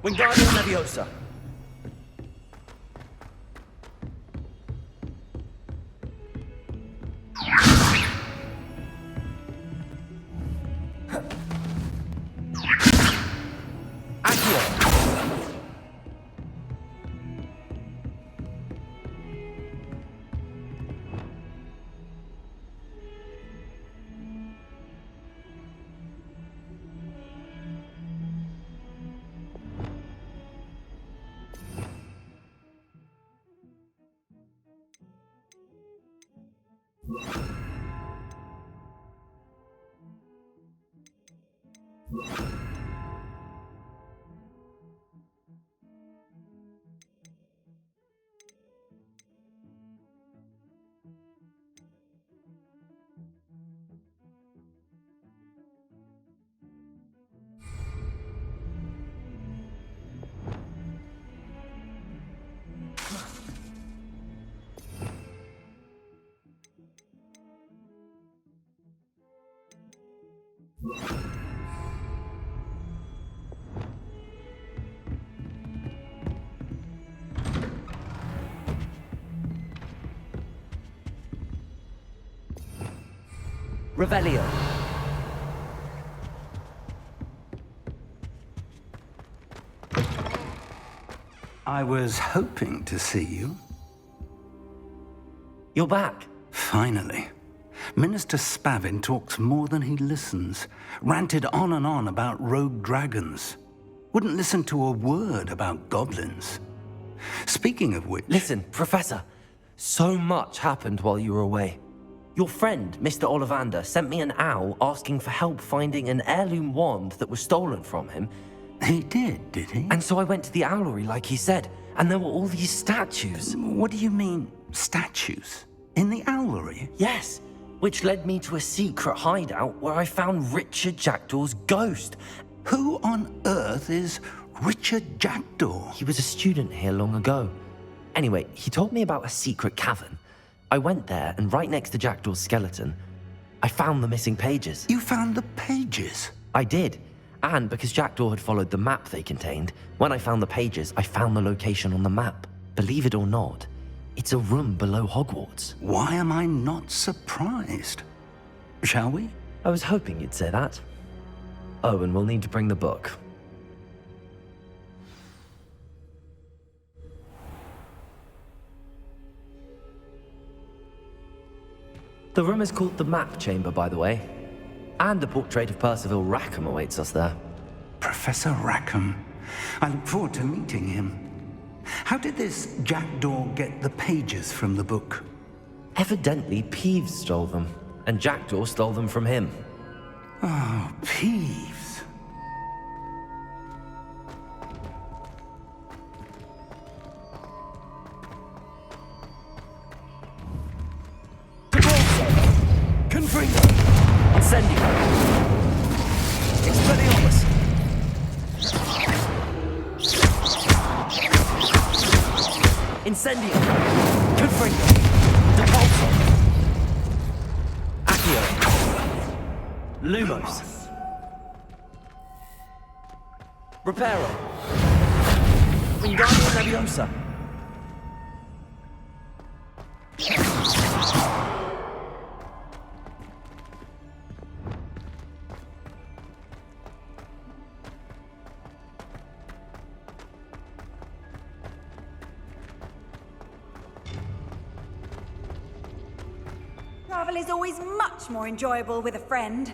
Wingardium Leviosa. Revelio. I was hoping to see you. You're back. Finally. Minister Spavin talks more than he listens. Ranted on and on about rogue dragons. Wouldn't listen to a word about goblins. Speaking of which... Listen, Professor. So much happened while you were away. Your friend, Mr. Ollivander, sent me an owl asking for help finding an heirloom wand that was stolen from him. He did he? And so I went to the owlery like he said, and there were all these statues. What do you mean, statues? In the owlery? Yes, which led me to a secret hideout where I found Richard Jackdaw's ghost. Who on earth is Richard Jackdaw? He was a student here long ago. Anyway, he told me about a secret cavern. I went there, and right next to Jackdaw's skeleton, I found the missing pages. You found the pages? I did. And because Jackdaw had followed the map they contained, when I found the pages, I found the location on the map. Believe it or not, it's a room below Hogwarts. Why am I not surprised? Shall we? I was hoping you'd say that. Oh, and we'll need to bring the book. The room is called the Map Chamber, by the way. And a portrait of Percival Rackham awaits us there. Professor Rackham. I look forward to meeting him. How did this Jackdaw get the pages from the book? Evidently, Peeves stole them, and Jackdaw stole them from him. Oh, Peeves. Confringo! Incendio! Expelliarmus! Incendio! Confringo! Depulso! Accio! Lumos! Reparo! Wingardium Leviosa! Travel is always much more enjoyable with a friend.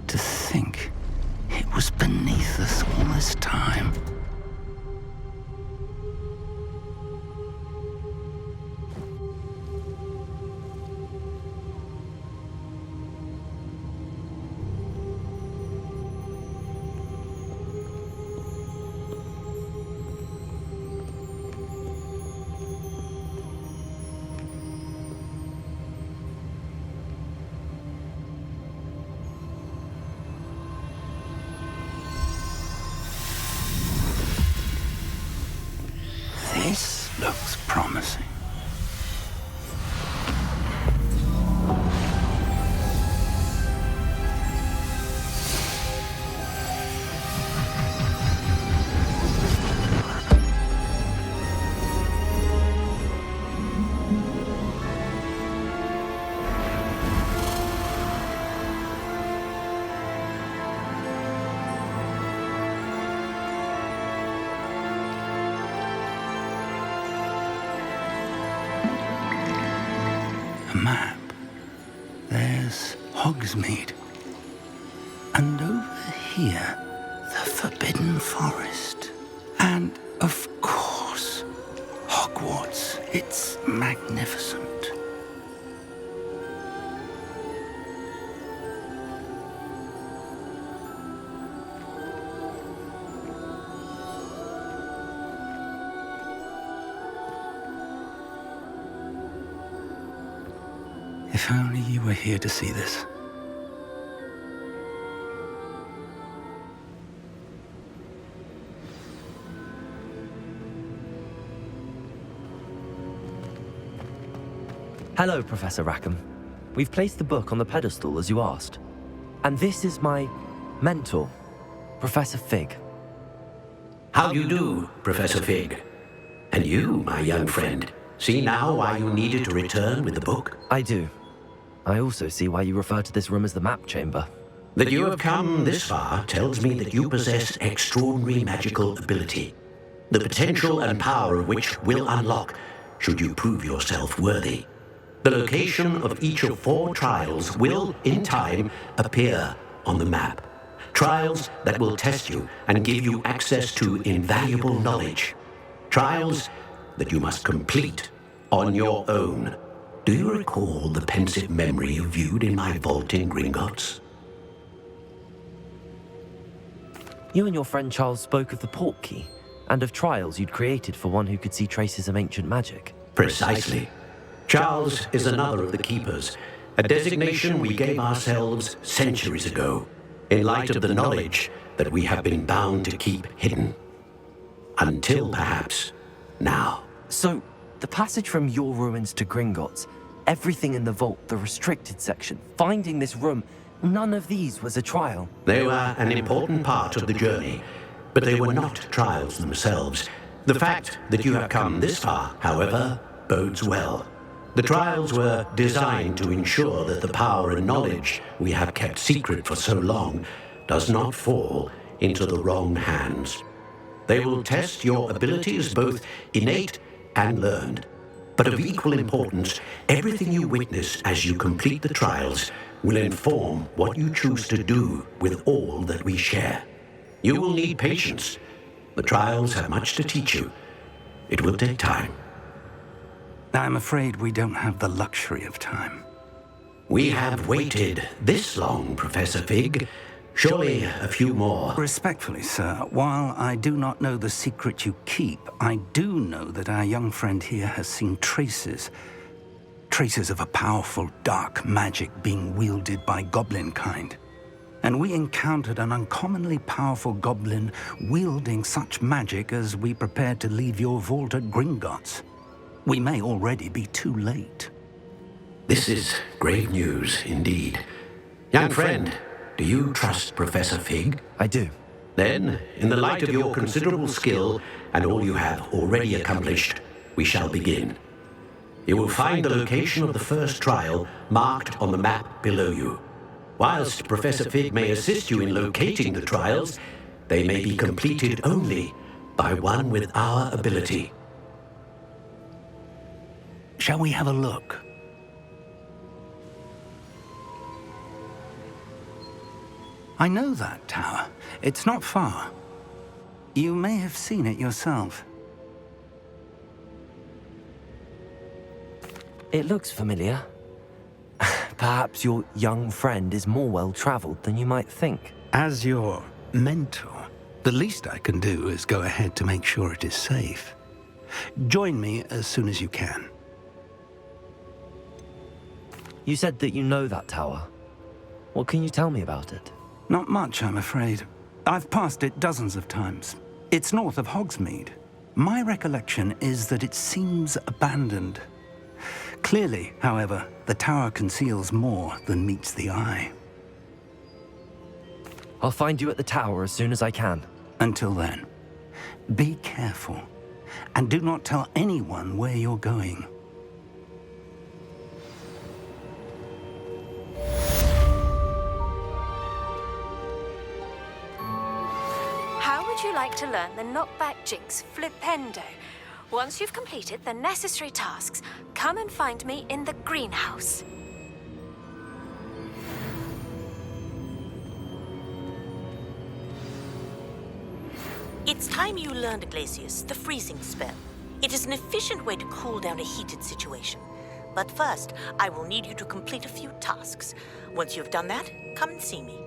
To think it was beneath us all this time. This looks promising. A map. There's Hogsmeade. And over here, the Forbidden Forest. And, of course, Hogwarts. It's magnificent. If only you were here to see this. Hello, Professor Rackham. We've placed the book on the pedestal as you asked. And this is my mentor, Professor Fig. How do you do, Professor Fig? And you, my young friend, see now why you needed to return with the book? I do. I also see why you refer to this room as the map chamber. That you have come this far tells me that you possess extraordinary magical ability, the potential and power of which will unlock should you prove yourself worthy. The location of each of 4 trials will, in time, appear on the map. Trials that will test you and give you access to invaluable knowledge. Trials that you must complete on your own. Do you recall the pensive memory you viewed in my vault in Gringotts? You and your friend Charles spoke of the port key and of trials you'd created for one who could see traces of ancient magic. Precisely. Charles is another of the keepers, a designation we gave ourselves centuries ago, in light of the knowledge that we have been bound to keep hidden. Until perhaps now. So, the passage from your ruins to Gringotts, everything in the vault, the restricted section, finding this room, none of these was a trial. They were an important part of the journey, but they were not trials themselves. The fact that you have come this far, however, bodes well. The trials were designed to ensure that the power and knowledge we have kept secret for so long does not fall into the wrong hands. They will test your abilities, both innate and learned. But of equal importance, everything you witness as you complete the trials will inform what you choose to do with all that we share. You will need patience. The trials have much to teach you. It will take time. I'm afraid we don't have the luxury of time. We have waited this long, Professor Fig. Surely a few more. Respectfully, sir, while I do not know the secret you keep, I do know that our young friend here has seen traces of a powerful dark magic being wielded by goblin kind. And we encountered an uncommonly powerful goblin wielding such magic as we prepared to leave your vault at Gringotts. We may already be too late. This is grave news indeed. Young friend, do you trust Professor Fig? I do. Then, in the light of your considerable skill and all you have already accomplished, we shall begin. You will find the location of the first trial marked on the map below you. Whilst Professor Fig may assist you in locating the trials, they may be completed only by one with our ability. Shall we have a look? I know that tower. It's not far. You may have seen it yourself. It looks familiar. Perhaps your young friend is more well-traveled than you might think. As your mentor, the least I can do is go ahead to make sure it is safe. Join me as soon as you can. You said that you know that tower. What can you tell me about it? Not much, I'm afraid. I've passed it dozens of times. It's north of Hogsmeade. My recollection is that it seems abandoned. Clearly, however, the tower conceals more than meets the eye. I'll find you at the tower as soon as I can. Until then, be careful, and do not tell anyone where you're going. How would you like to learn the knockback jinx flipendo? Once you've completed the necessary tasks, come and find me in the greenhouse. It's time you learned, Glacius, the freezing spell. It is an efficient way to cool down a heated situation. But first, I will need you to complete a few tasks. Once you've done that, come and see me.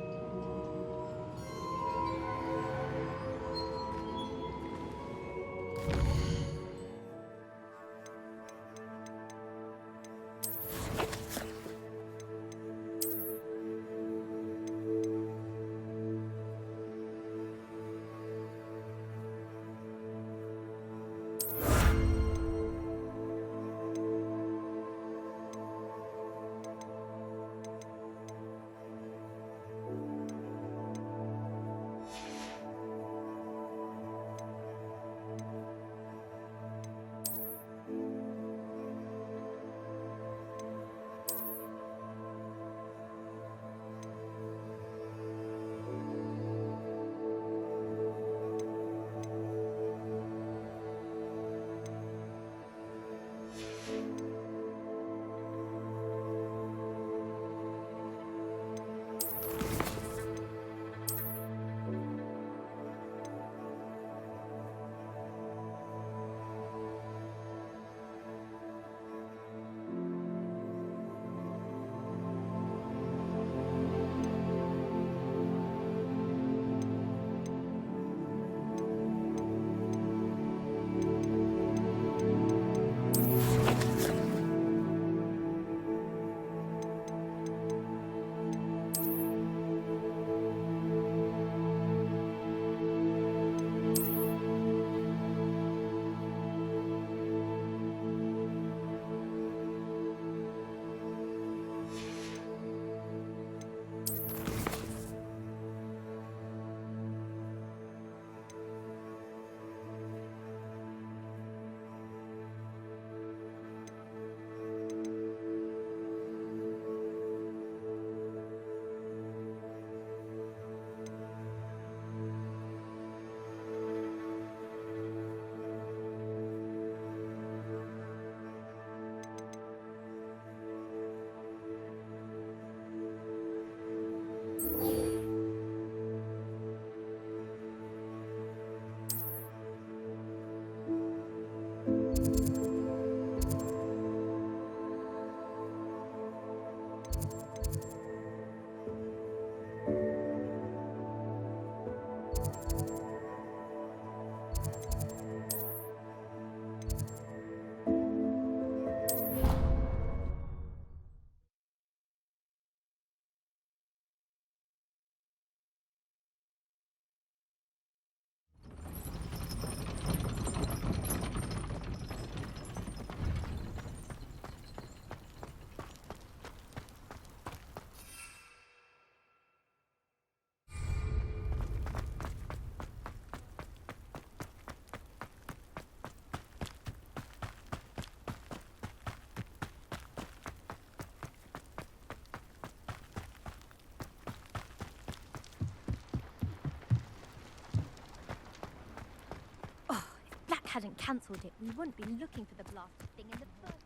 Black hadn't cancelled it, we wouldn't be looking for the blasted thing in the first.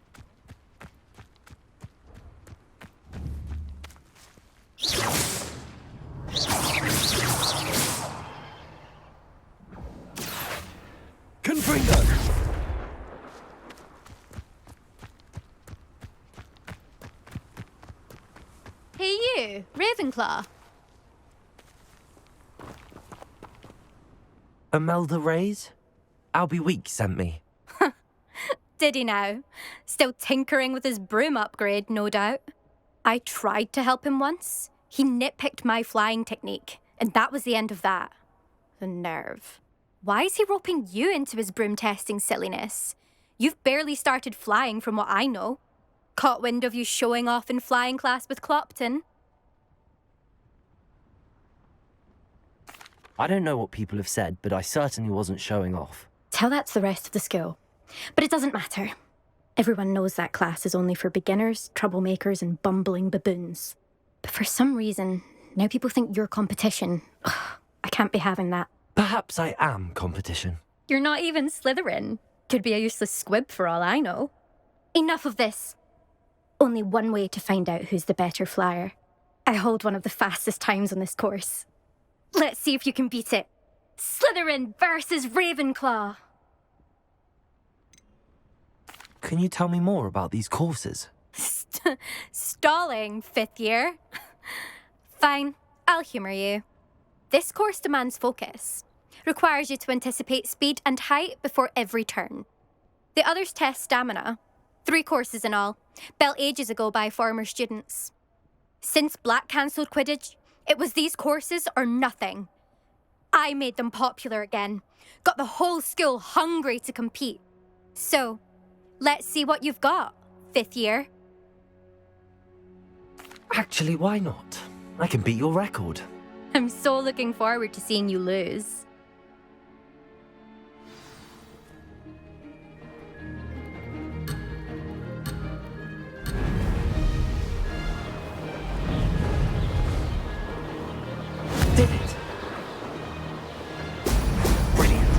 Confringo! Hey you, Ravenclaw. Imelda Reyes? Albie Weeks sent me. Did he now? Still tinkering with his broom upgrade, no doubt. I tried to help him once. He nitpicked my flying technique, and that was the end of that. The nerve. Why is he roping you into his broom testing silliness? You've barely started flying from what I know. Caught wind of you showing off in flying class with Clopton. I don't know what people have said, but I certainly wasn't showing off. Tell that to the rest of the school. But it doesn't matter. Everyone knows that class is only for beginners, troublemakers, and bumbling baboons. But for some reason, now people think you're competition. Ugh, I can't be having that. Perhaps I am competition. You're not even Slytherin. Could be a useless squib for all I know. Enough of this. Only one way to find out who's the better flyer. I hold one of the fastest times on this course. Let's see if you can beat it. Slytherin versus Ravenclaw. Can you tell me more about these courses? Stalling, 5th year. Fine, I'll humour you. This course demands focus. Requires you to anticipate speed and height before every turn. The others test stamina. 3 courses in all, built ages ago by former students. Since Black cancelled Quidditch, it was these courses or nothing. I made them popular again. Got the whole school hungry to compete. So, let's see what you've got, 5th year. Actually, why not? I can beat your record. I'm so looking forward to seeing you lose. Did it? Brilliant.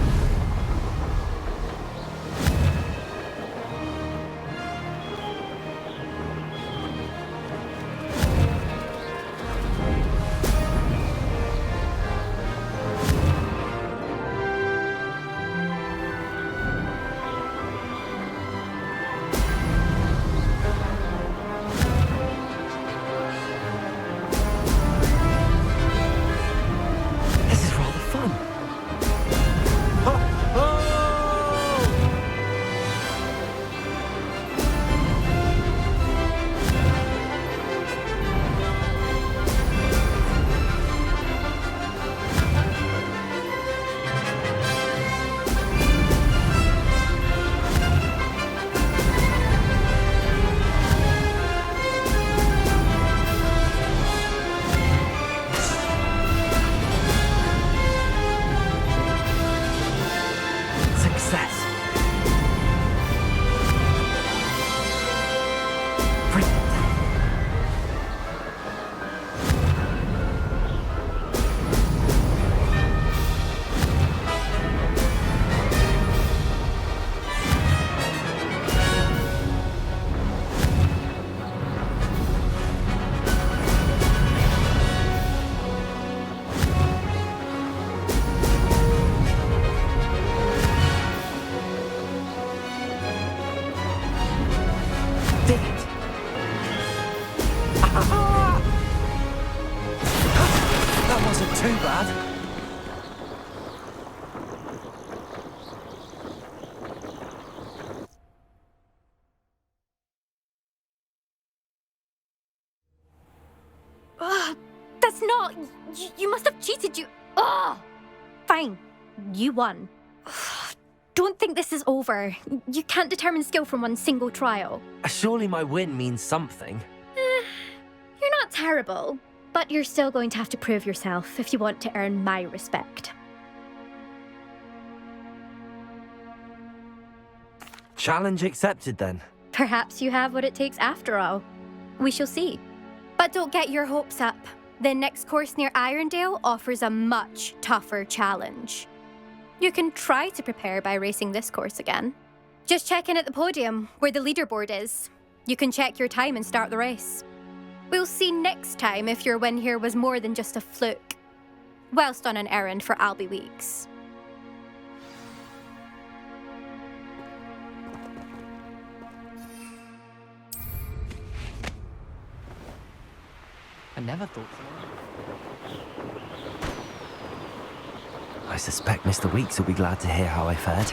That wasn't too bad. That's not... You must have cheated, you... Ugh! Fine. You won. Don't think this is over. You can't determine skill from one single trial. Surely my win means something. You're not terrible, but you're still going to have to prove yourself if you want to earn my respect. Challenge accepted, then. Perhaps you have what it takes after all. We shall see. But don't get your hopes up. The next course near Irondale offers a much tougher challenge. You can try to prepare by racing this course again. Just check in at the podium, where the leaderboard is. You can check your time and start the race. We'll see next time if your win here was more than just a fluke, whilst on an errand for Albie Weeks. I never thought I suspect Mr. Weeks will be glad to hear how I fared.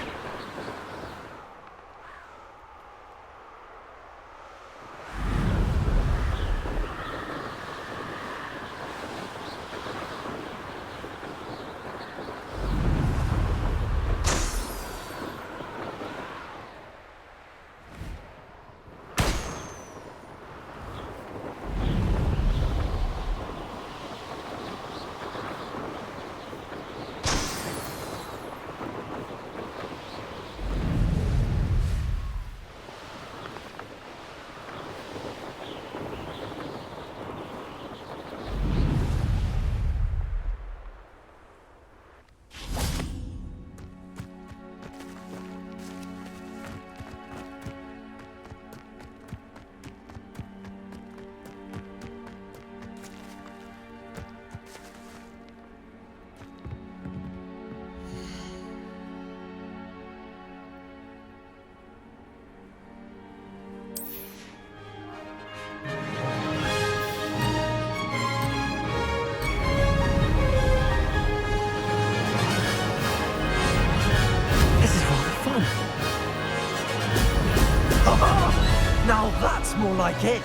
Now that's more like it!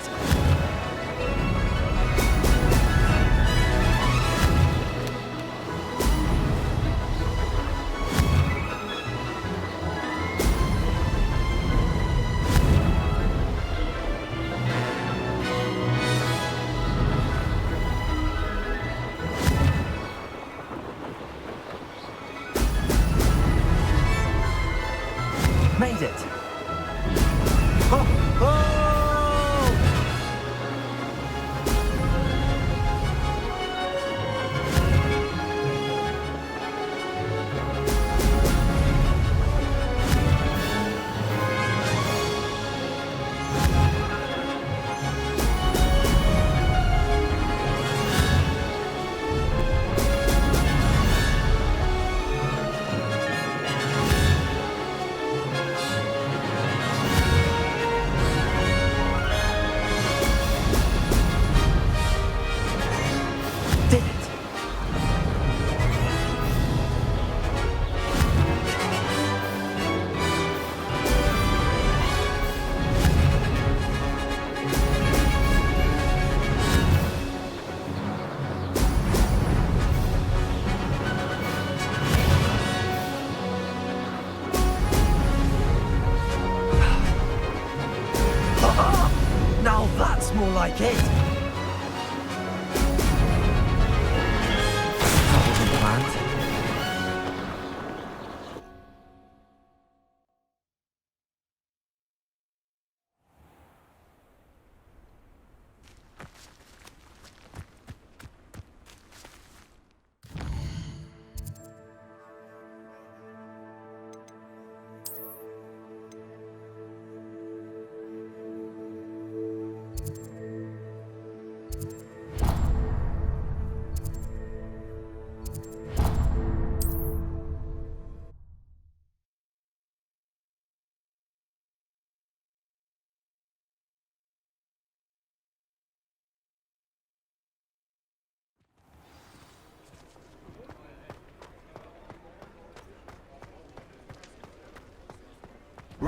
Made it!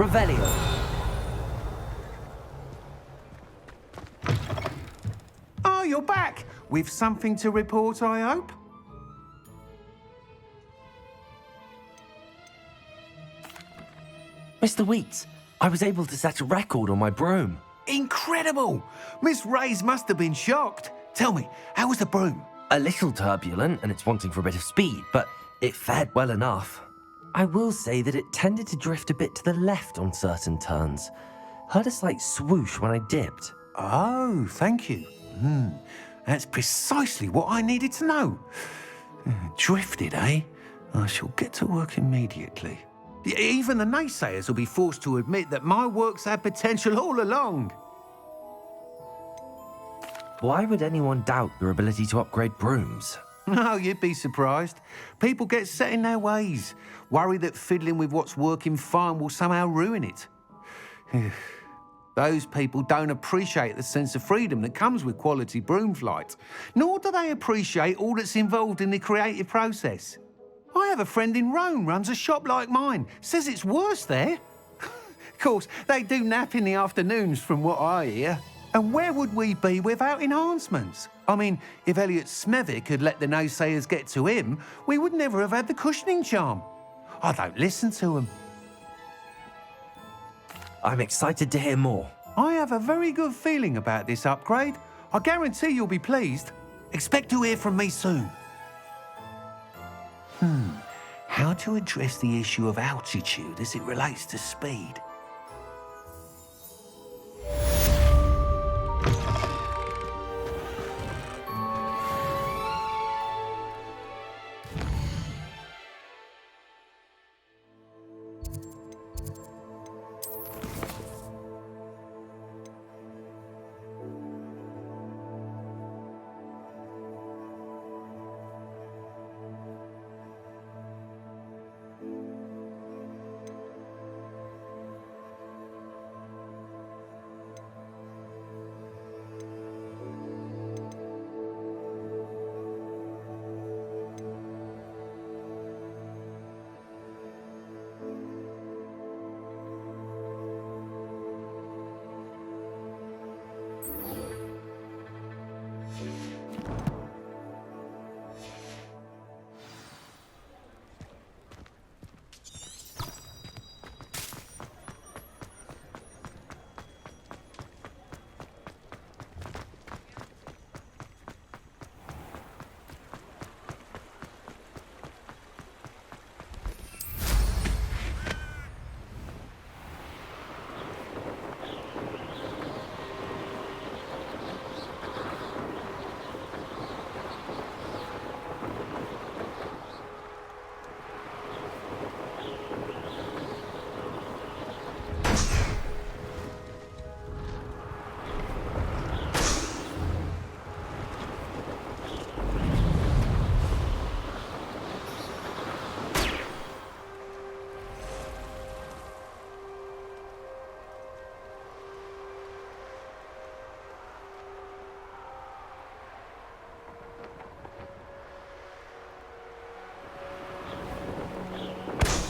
Revelio. Oh, you're back! With something to report, I hope? Mr. Wheats, I was able to set a record on my broom. Incredible! Miss Reyes must have been shocked. Tell me, how was the broom? A little turbulent, and it's wanting for a bit of speed, but it fared well enough. I will say that it tended to drift a bit to the left on certain turns. Heard a slight swoosh when I dipped. Oh, thank you. That's precisely what I needed to know. Drifted, eh? I shall get to work immediately. Even the naysayers will be forced to admit that my work's had potential all along. Why would anyone doubt your ability to upgrade brooms? Oh, you'd be surprised. People get set in their ways, worry that fiddling with what's working fine will somehow ruin it. Those people don't appreciate the sense of freedom that comes with quality broom flight, nor do they appreciate all that's involved in the creative process. I have a friend in Rome runs a shop like mine, says it's worse there. Of course, they do nap in the afternoons from what I hear. And where would we be without enhancements? I mean, if Elliot Smethwick had let the naysayers get to him, we would never have had the cushioning charm. I don't listen to them. I'm excited to hear more. I have a very good feeling about this upgrade. I guarantee you'll be pleased. Expect to hear from me soon. How to address the issue of altitude as it relates to speed?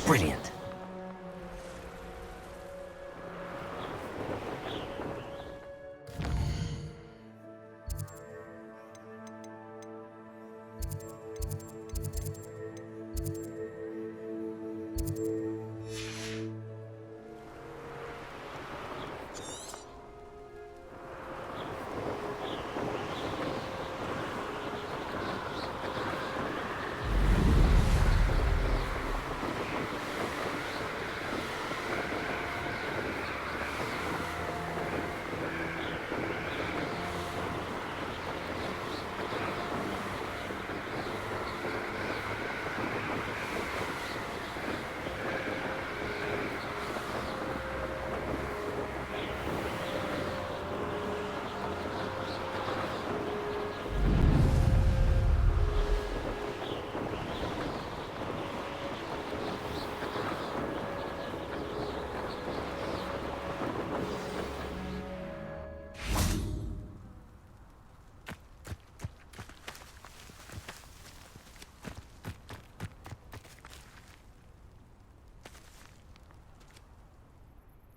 Brilliant.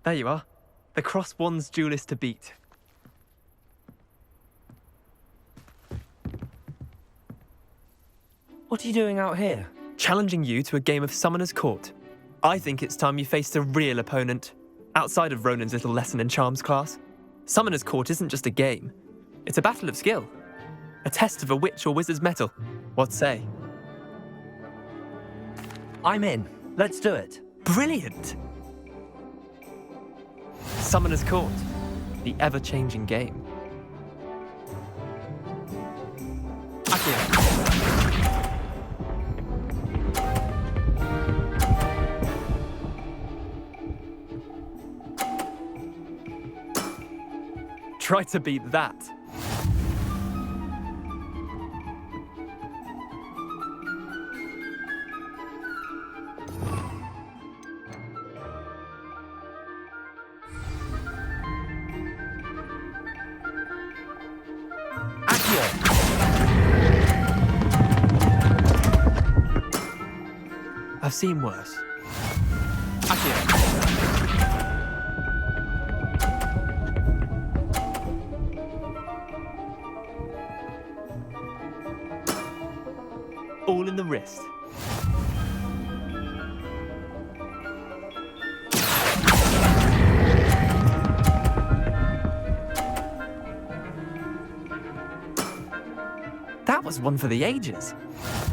There you are. The Cross Wands duelist to beat. What are you doing out here? Challenging you to a game of Summoner's Court. I think it's time you faced a real opponent, outside of Ronan's little lesson in charms class. Summoner's Court isn't just a game. It's a battle of skill. A test of a witch or wizard's mettle. What say? I'm in. Let's do it. Brilliant! Summoner's Court, the ever-changing game. Accio. Try to beat that. I've seen worse. Accio. All in the wrist. That was one for the ages.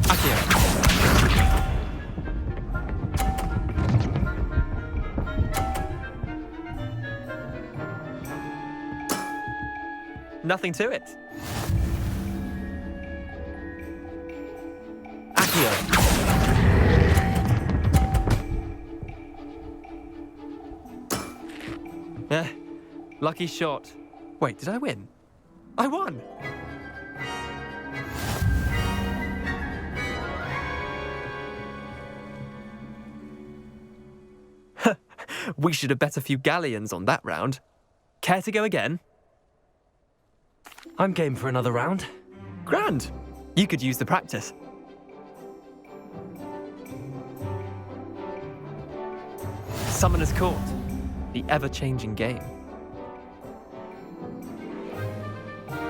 Accio. Nothing to it. Lucky shot. Wait, did I win? I won! We should have bet a few galleons on that round. Care to go again? I'm game for another round. Grand! You could use the practice. Summoner's Court, the ever-changing game.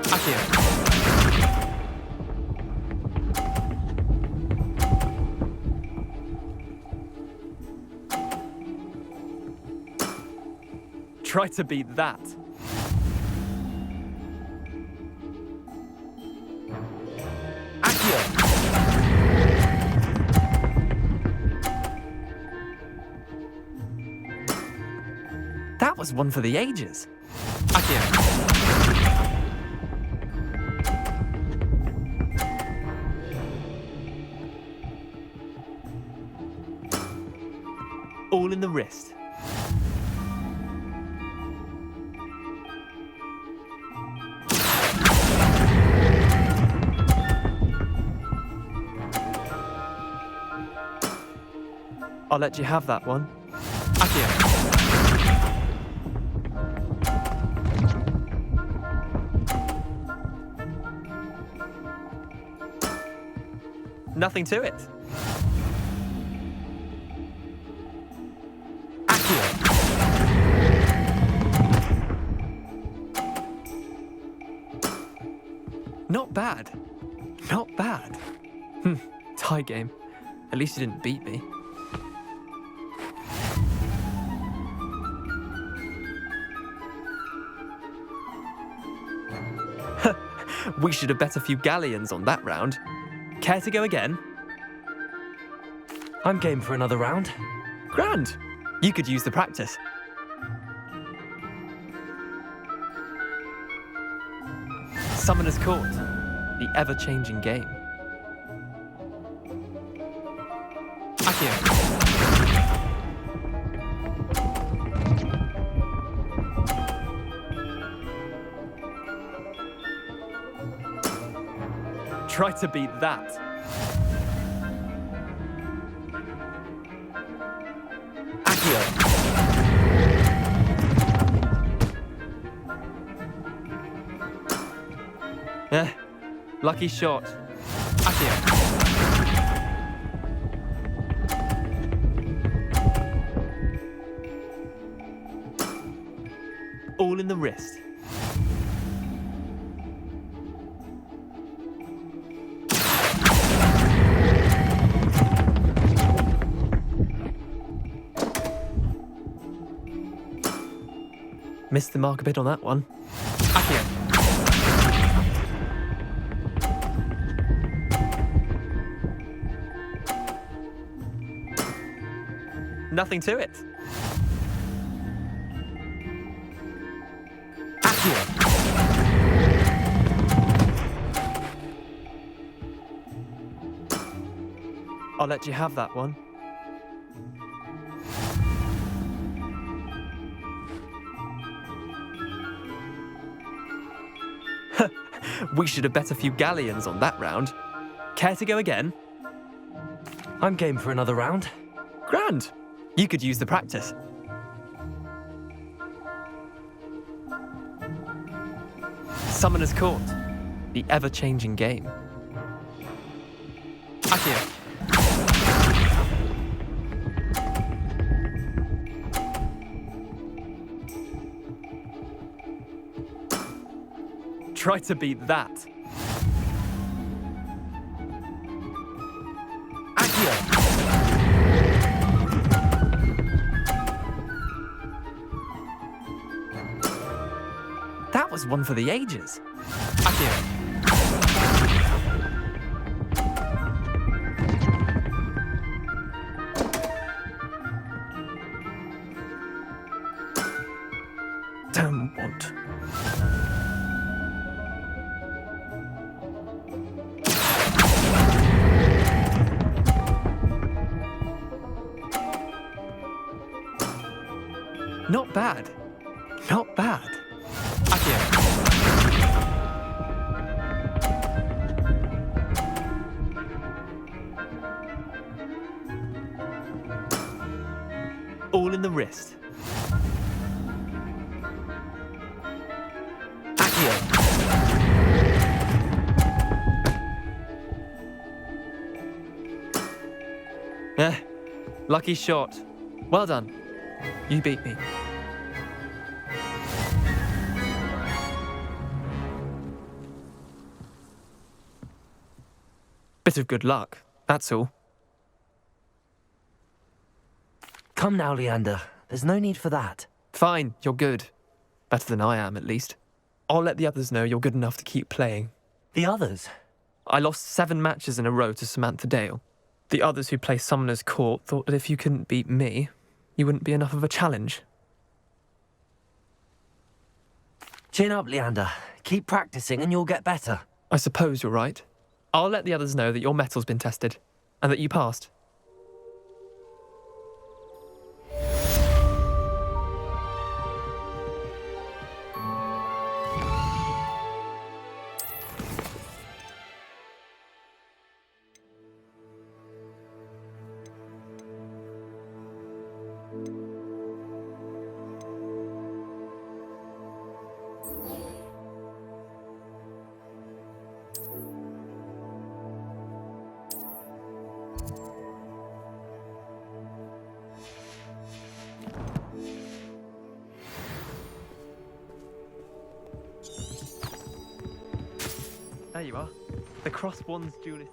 Accio. Try to beat that. That was one for the ages. Accio. All in the wrist. I'll let you have that one. Accio. Nothing to it. Not bad. Not bad. Tie game. At least you didn't beat me. We should have bet a few galleons on that round. Care to go again? I'm game for another round. Grand! You could use the practice. Summoner's Court, the ever-changing game. Accio. Try to beat that. Accio. Lucky shot. Accio. All in the wrist. Missed the mark a bit on that one. Accio. Nothing to it. I'll let you have that one. We should have bet a few galleons on that round. Care to go again? I'm game for another round. Grand. You could use the practice. Summoner's Court. The ever-changing game. Accio. Try to beat that. That was one for the ages. Accio. Don't want. Not bad. Not bad. Accio. All in the wrist. Lucky shot. Well done. You beat me. Bit of good luck, that's all. Come now, Leander. There's no need for that. Fine, you're good. Better than I am, at least. I'll let the others know you're good enough to keep playing. The others? I lost 7 matches in a row to Samantha Dale. The others who play Summoner's Court thought that if you couldn't beat me, you wouldn't be enough of a challenge. Chin up, Leander. Keep practicing and you'll get better. I suppose you're right. I'll let the others know that your metal's been tested, and that you passed. There you are. The Cross Wands duelist.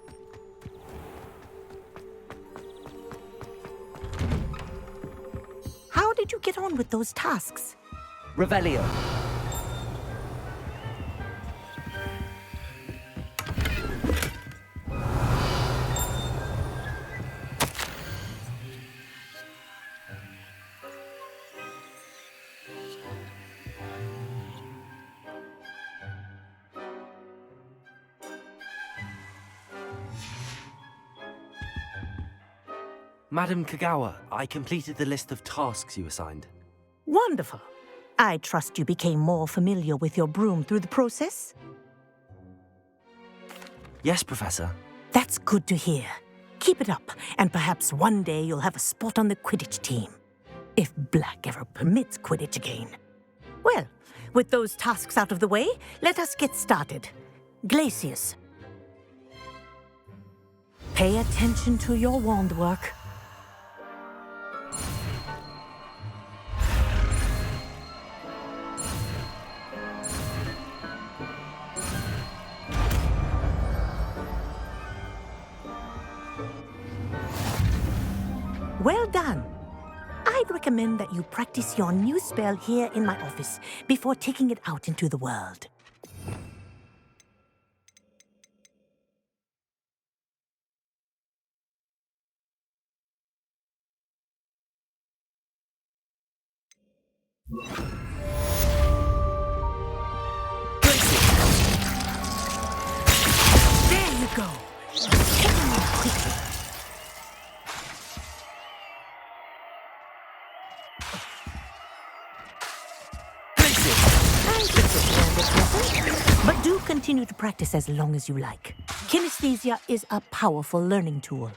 How did you get on with those tasks? Revelio. Madam Kagawa, I completed the list of tasks you assigned. Wonderful. I trust you became more familiar with your broom through the process? Yes, Professor. That's good to hear. Keep it up, and perhaps one day you'll have a spot on the Quidditch team. If Black ever permits Quidditch again. Well, with those tasks out of the way, let us get started. Glacius. Pay attention to your wand work. Well done. I'd recommend that you practice your new spell here in my office before taking it out into the world. There you go. Take them out quickly. But do continue to practice as long as you like. Kinesthesia is a powerful learning tool.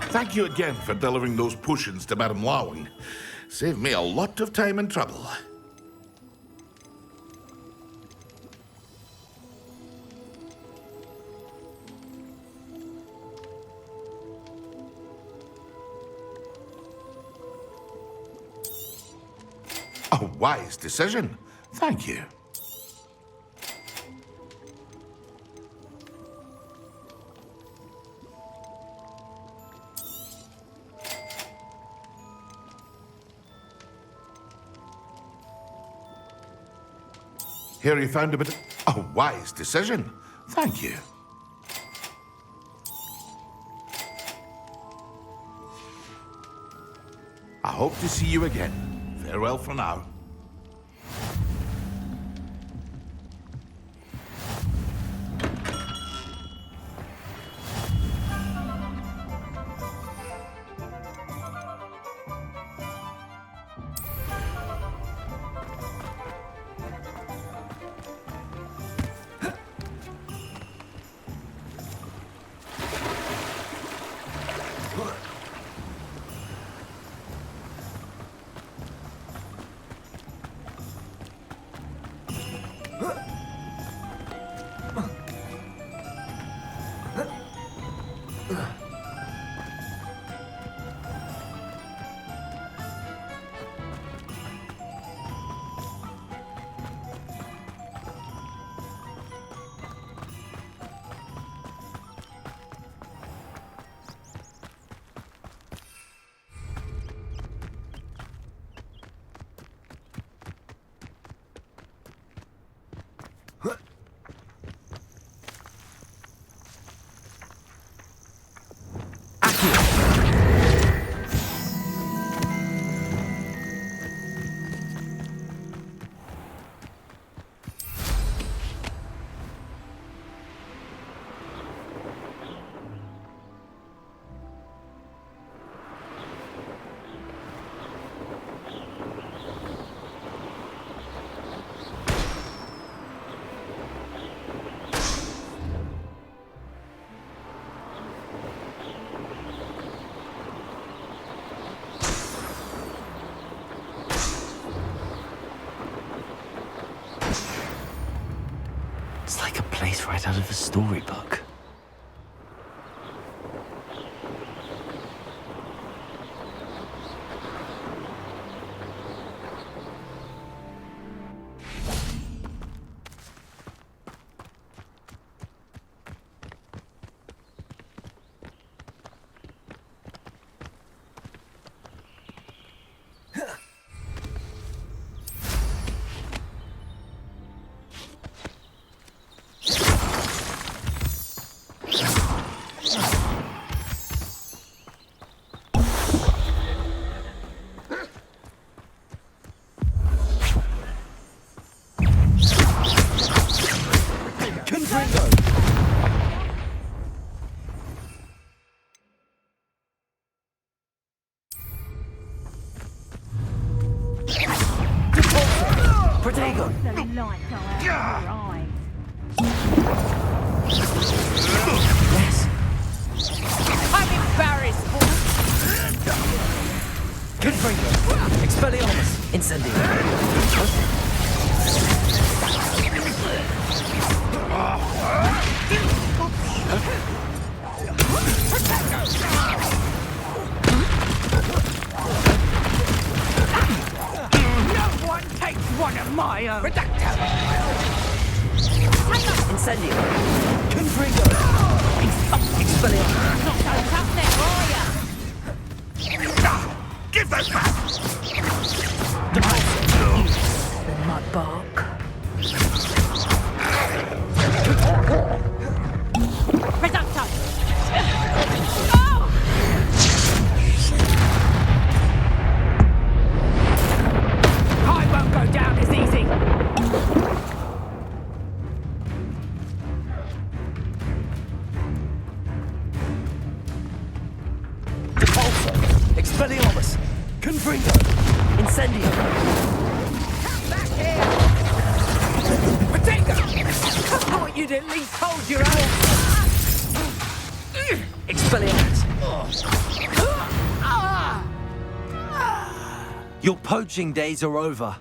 Thank you again for delivering those potions to Madame Lowing. Saved me a lot of time and trouble. A wise decision. Thank you. Here you found a bit. A wise decision. Thank you. I hope to see you again. Farewell for now. It's like a place right out of a storybook. Protego! The light go out of your eyes. Yes. I'm embarrassed, Confringo! Expelliarmus! Incendio! No one takes one of my own. Incendio! Confringo! Expelliarmus! Not so tough there, are ya? Give that back! The mud bark. Reducto! I won't go down as easy. Repulsor! Expelliarmus! Confringo! Incendio! Come back here! Protego! I thought you'd at least hold your own. Expelliarmus! Your poaching days are over.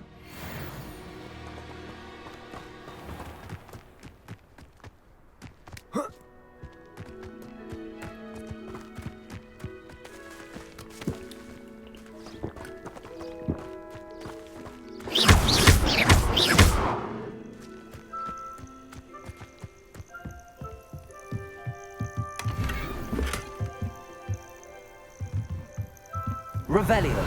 Revelio.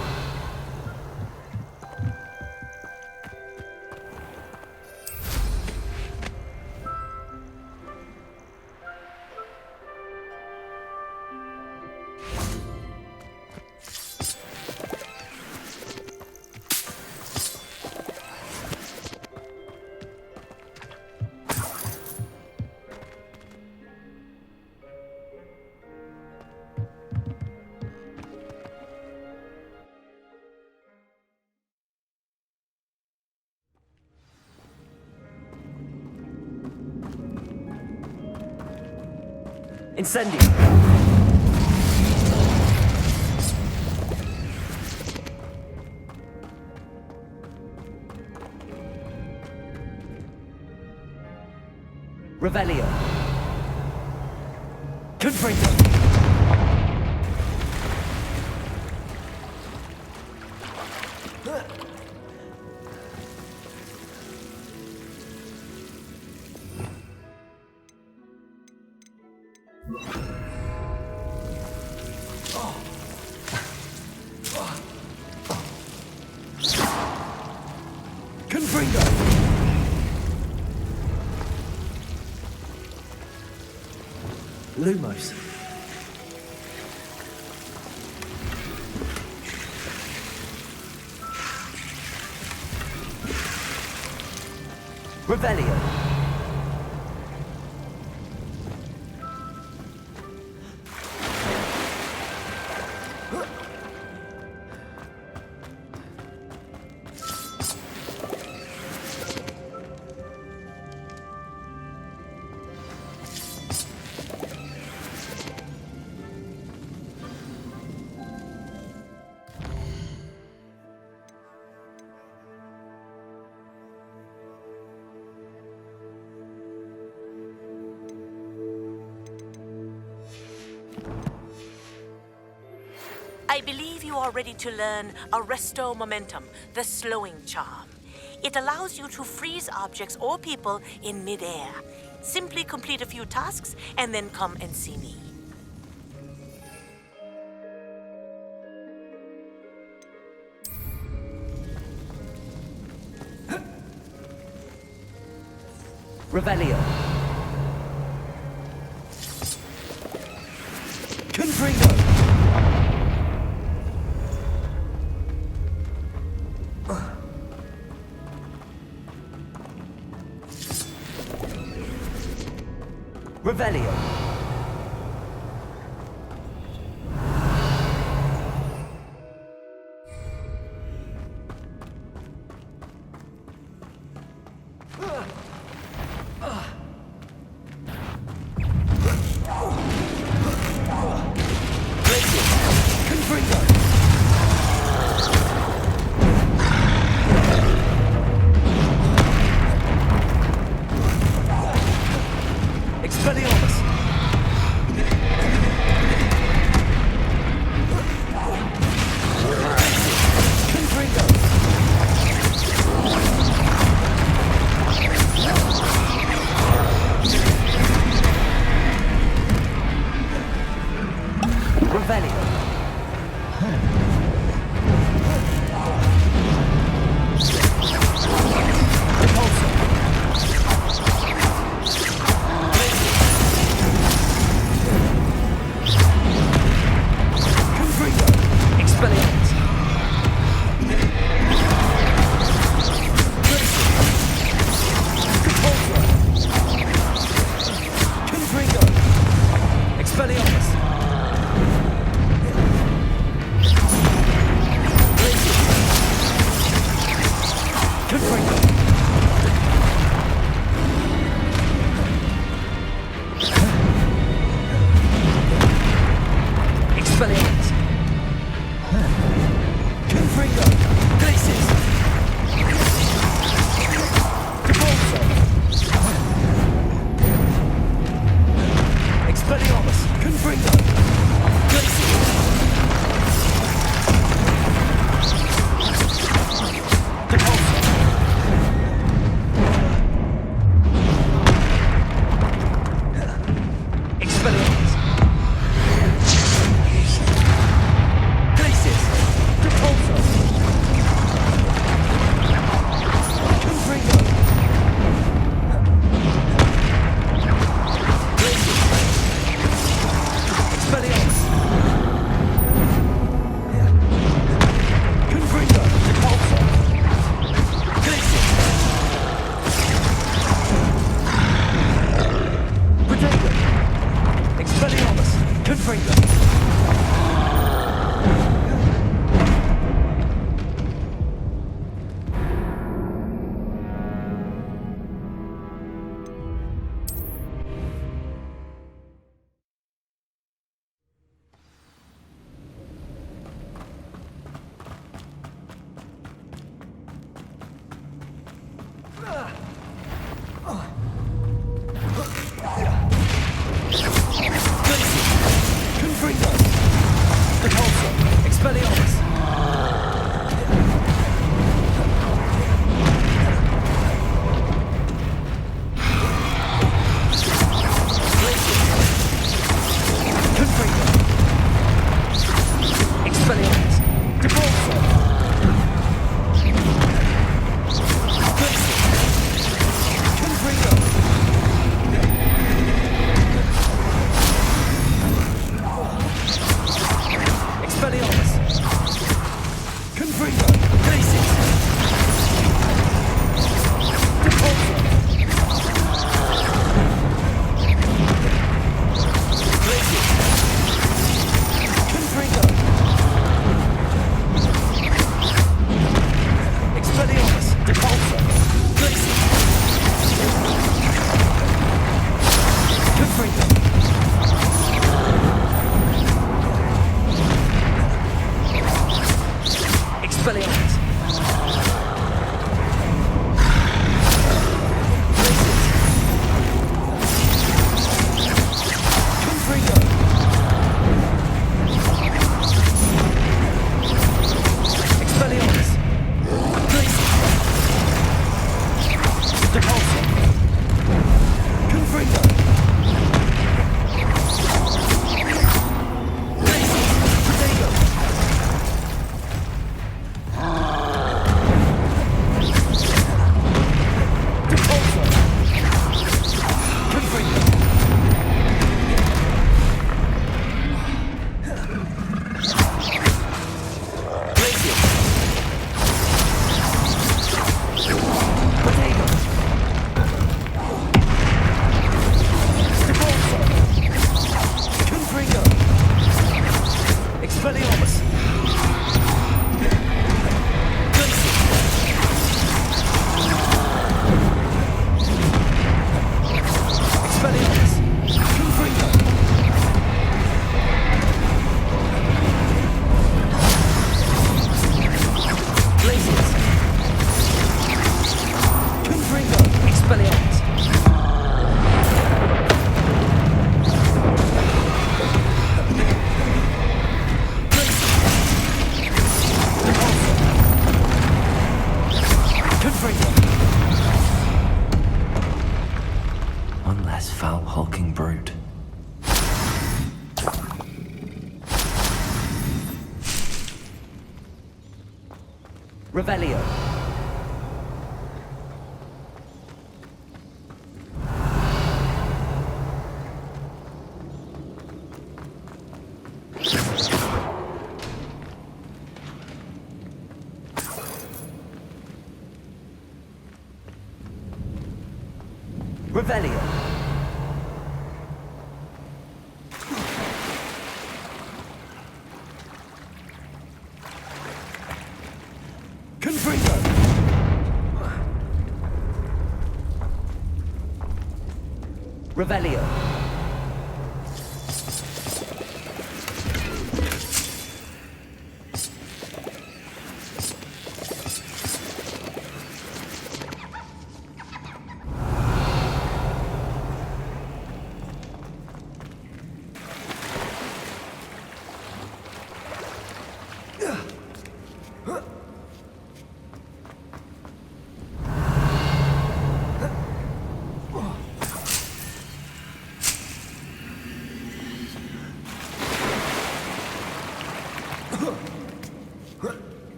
Incendio! Revelio! Confringo! Confringo! Lumos. Revelio. I believe you are ready to learn Arresto Momentum, the slowing charm. It allows you to freeze objects or people in midair. Simply complete a few tasks and then come and see me. Revelio. Confringo. Revelio. places. Confringo, expelliarmus. One less foul, hulking brute. Revelio. Revelio. Confringo. Revelio.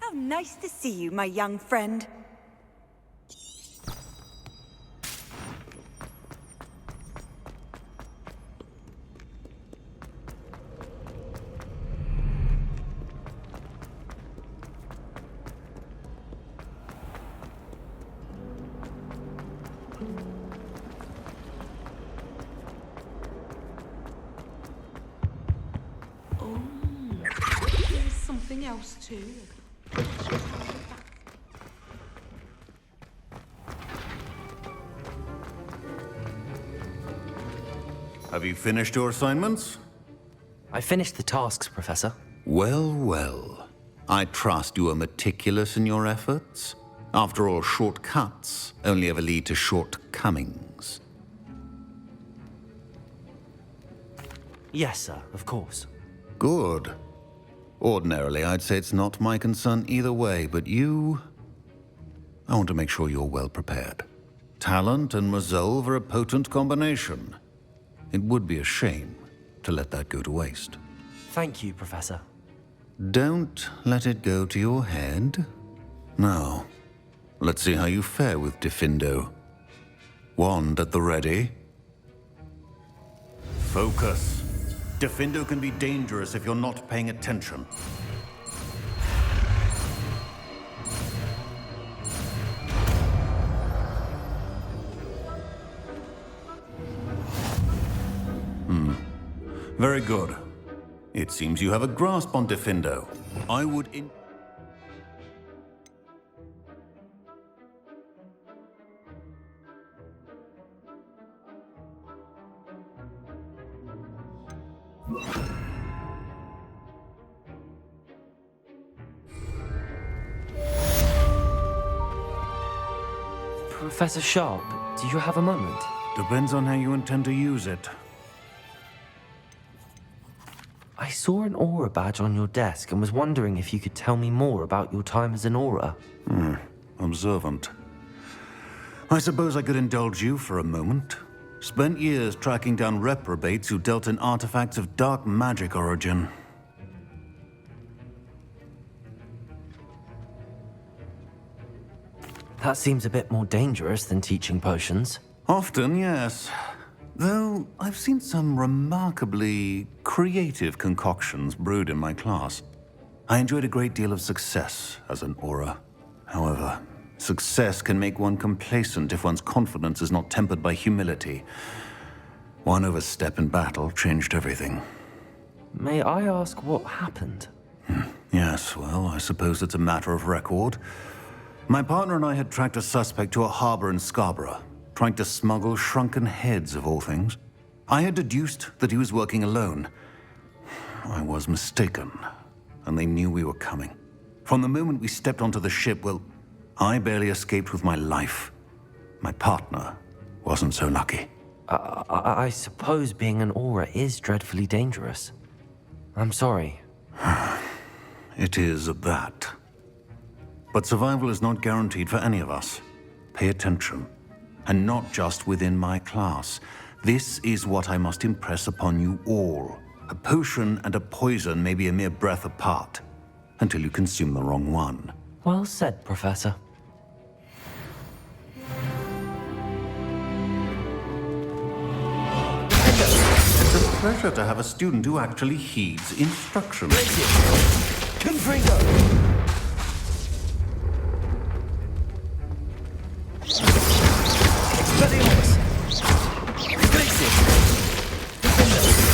How nice to see you, my young friend. Oh, there's something else too. Have you finished your assignments? I finished the tasks, Professor. Well, well. I trust you are meticulous in your efforts. After all, shortcuts only ever lead to shortcomings. Yes, sir, of course. Good. Ordinarily, I'd say it's not my concern either way, but you... I want to make sure you're well prepared. Talent and resolve are a potent combination. It would be a shame to let that go to waste. Thank you, Professor. Don't let it go to your head. Now, let's see how you fare with Diffindo. Wand at the ready. Focus. Diffindo can be dangerous if you're not paying attention. Very good. It seems you have a grasp on Defindo. I would Professor Sharp, do you have a moment? Depends on how you intend to use it. I saw an aura badge on your desk and was wondering if you could tell me more about your time as an aura. Observant. I suppose I could indulge you for a moment. Spent years tracking down reprobates who dealt in artifacts of dark magic origin. That seems a bit more dangerous than teaching potions. Often, yes. Though I've seen some remarkably creative concoctions brewed in my class. I enjoyed a great deal of success as an aura. However, success can make one complacent if one's confidence is not tempered by humility. One overstep in battle changed everything. May I ask what happened? Yes, well, I suppose it's a matter of record. My partner and I had tracked a suspect to a harbor in Scarborough, trying to smuggle shrunken heads of all things. I had deduced that he was working alone. I was mistaken, and they knew we were coming. From the moment we stepped onto the ship, well, I barely escaped with my life. My partner wasn't so lucky. I suppose being an aura is dreadfully dangerous. I'm sorry. It is at that. But survival is not guaranteed for any of us. Pay attention. And not just within my class. This is what I must impress upon you all. A potion and a poison may be a mere breath apart, until you consume the wrong one. Well said, Professor. It's a pleasure to have a student who actually heeds instructions. Confringo!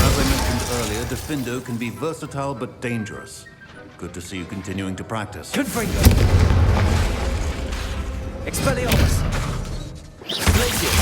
As I mentioned earlier, Defindo can be versatile but dangerous. Good to see you continuing to practice. Confringo! Expelliarmus! Glacius!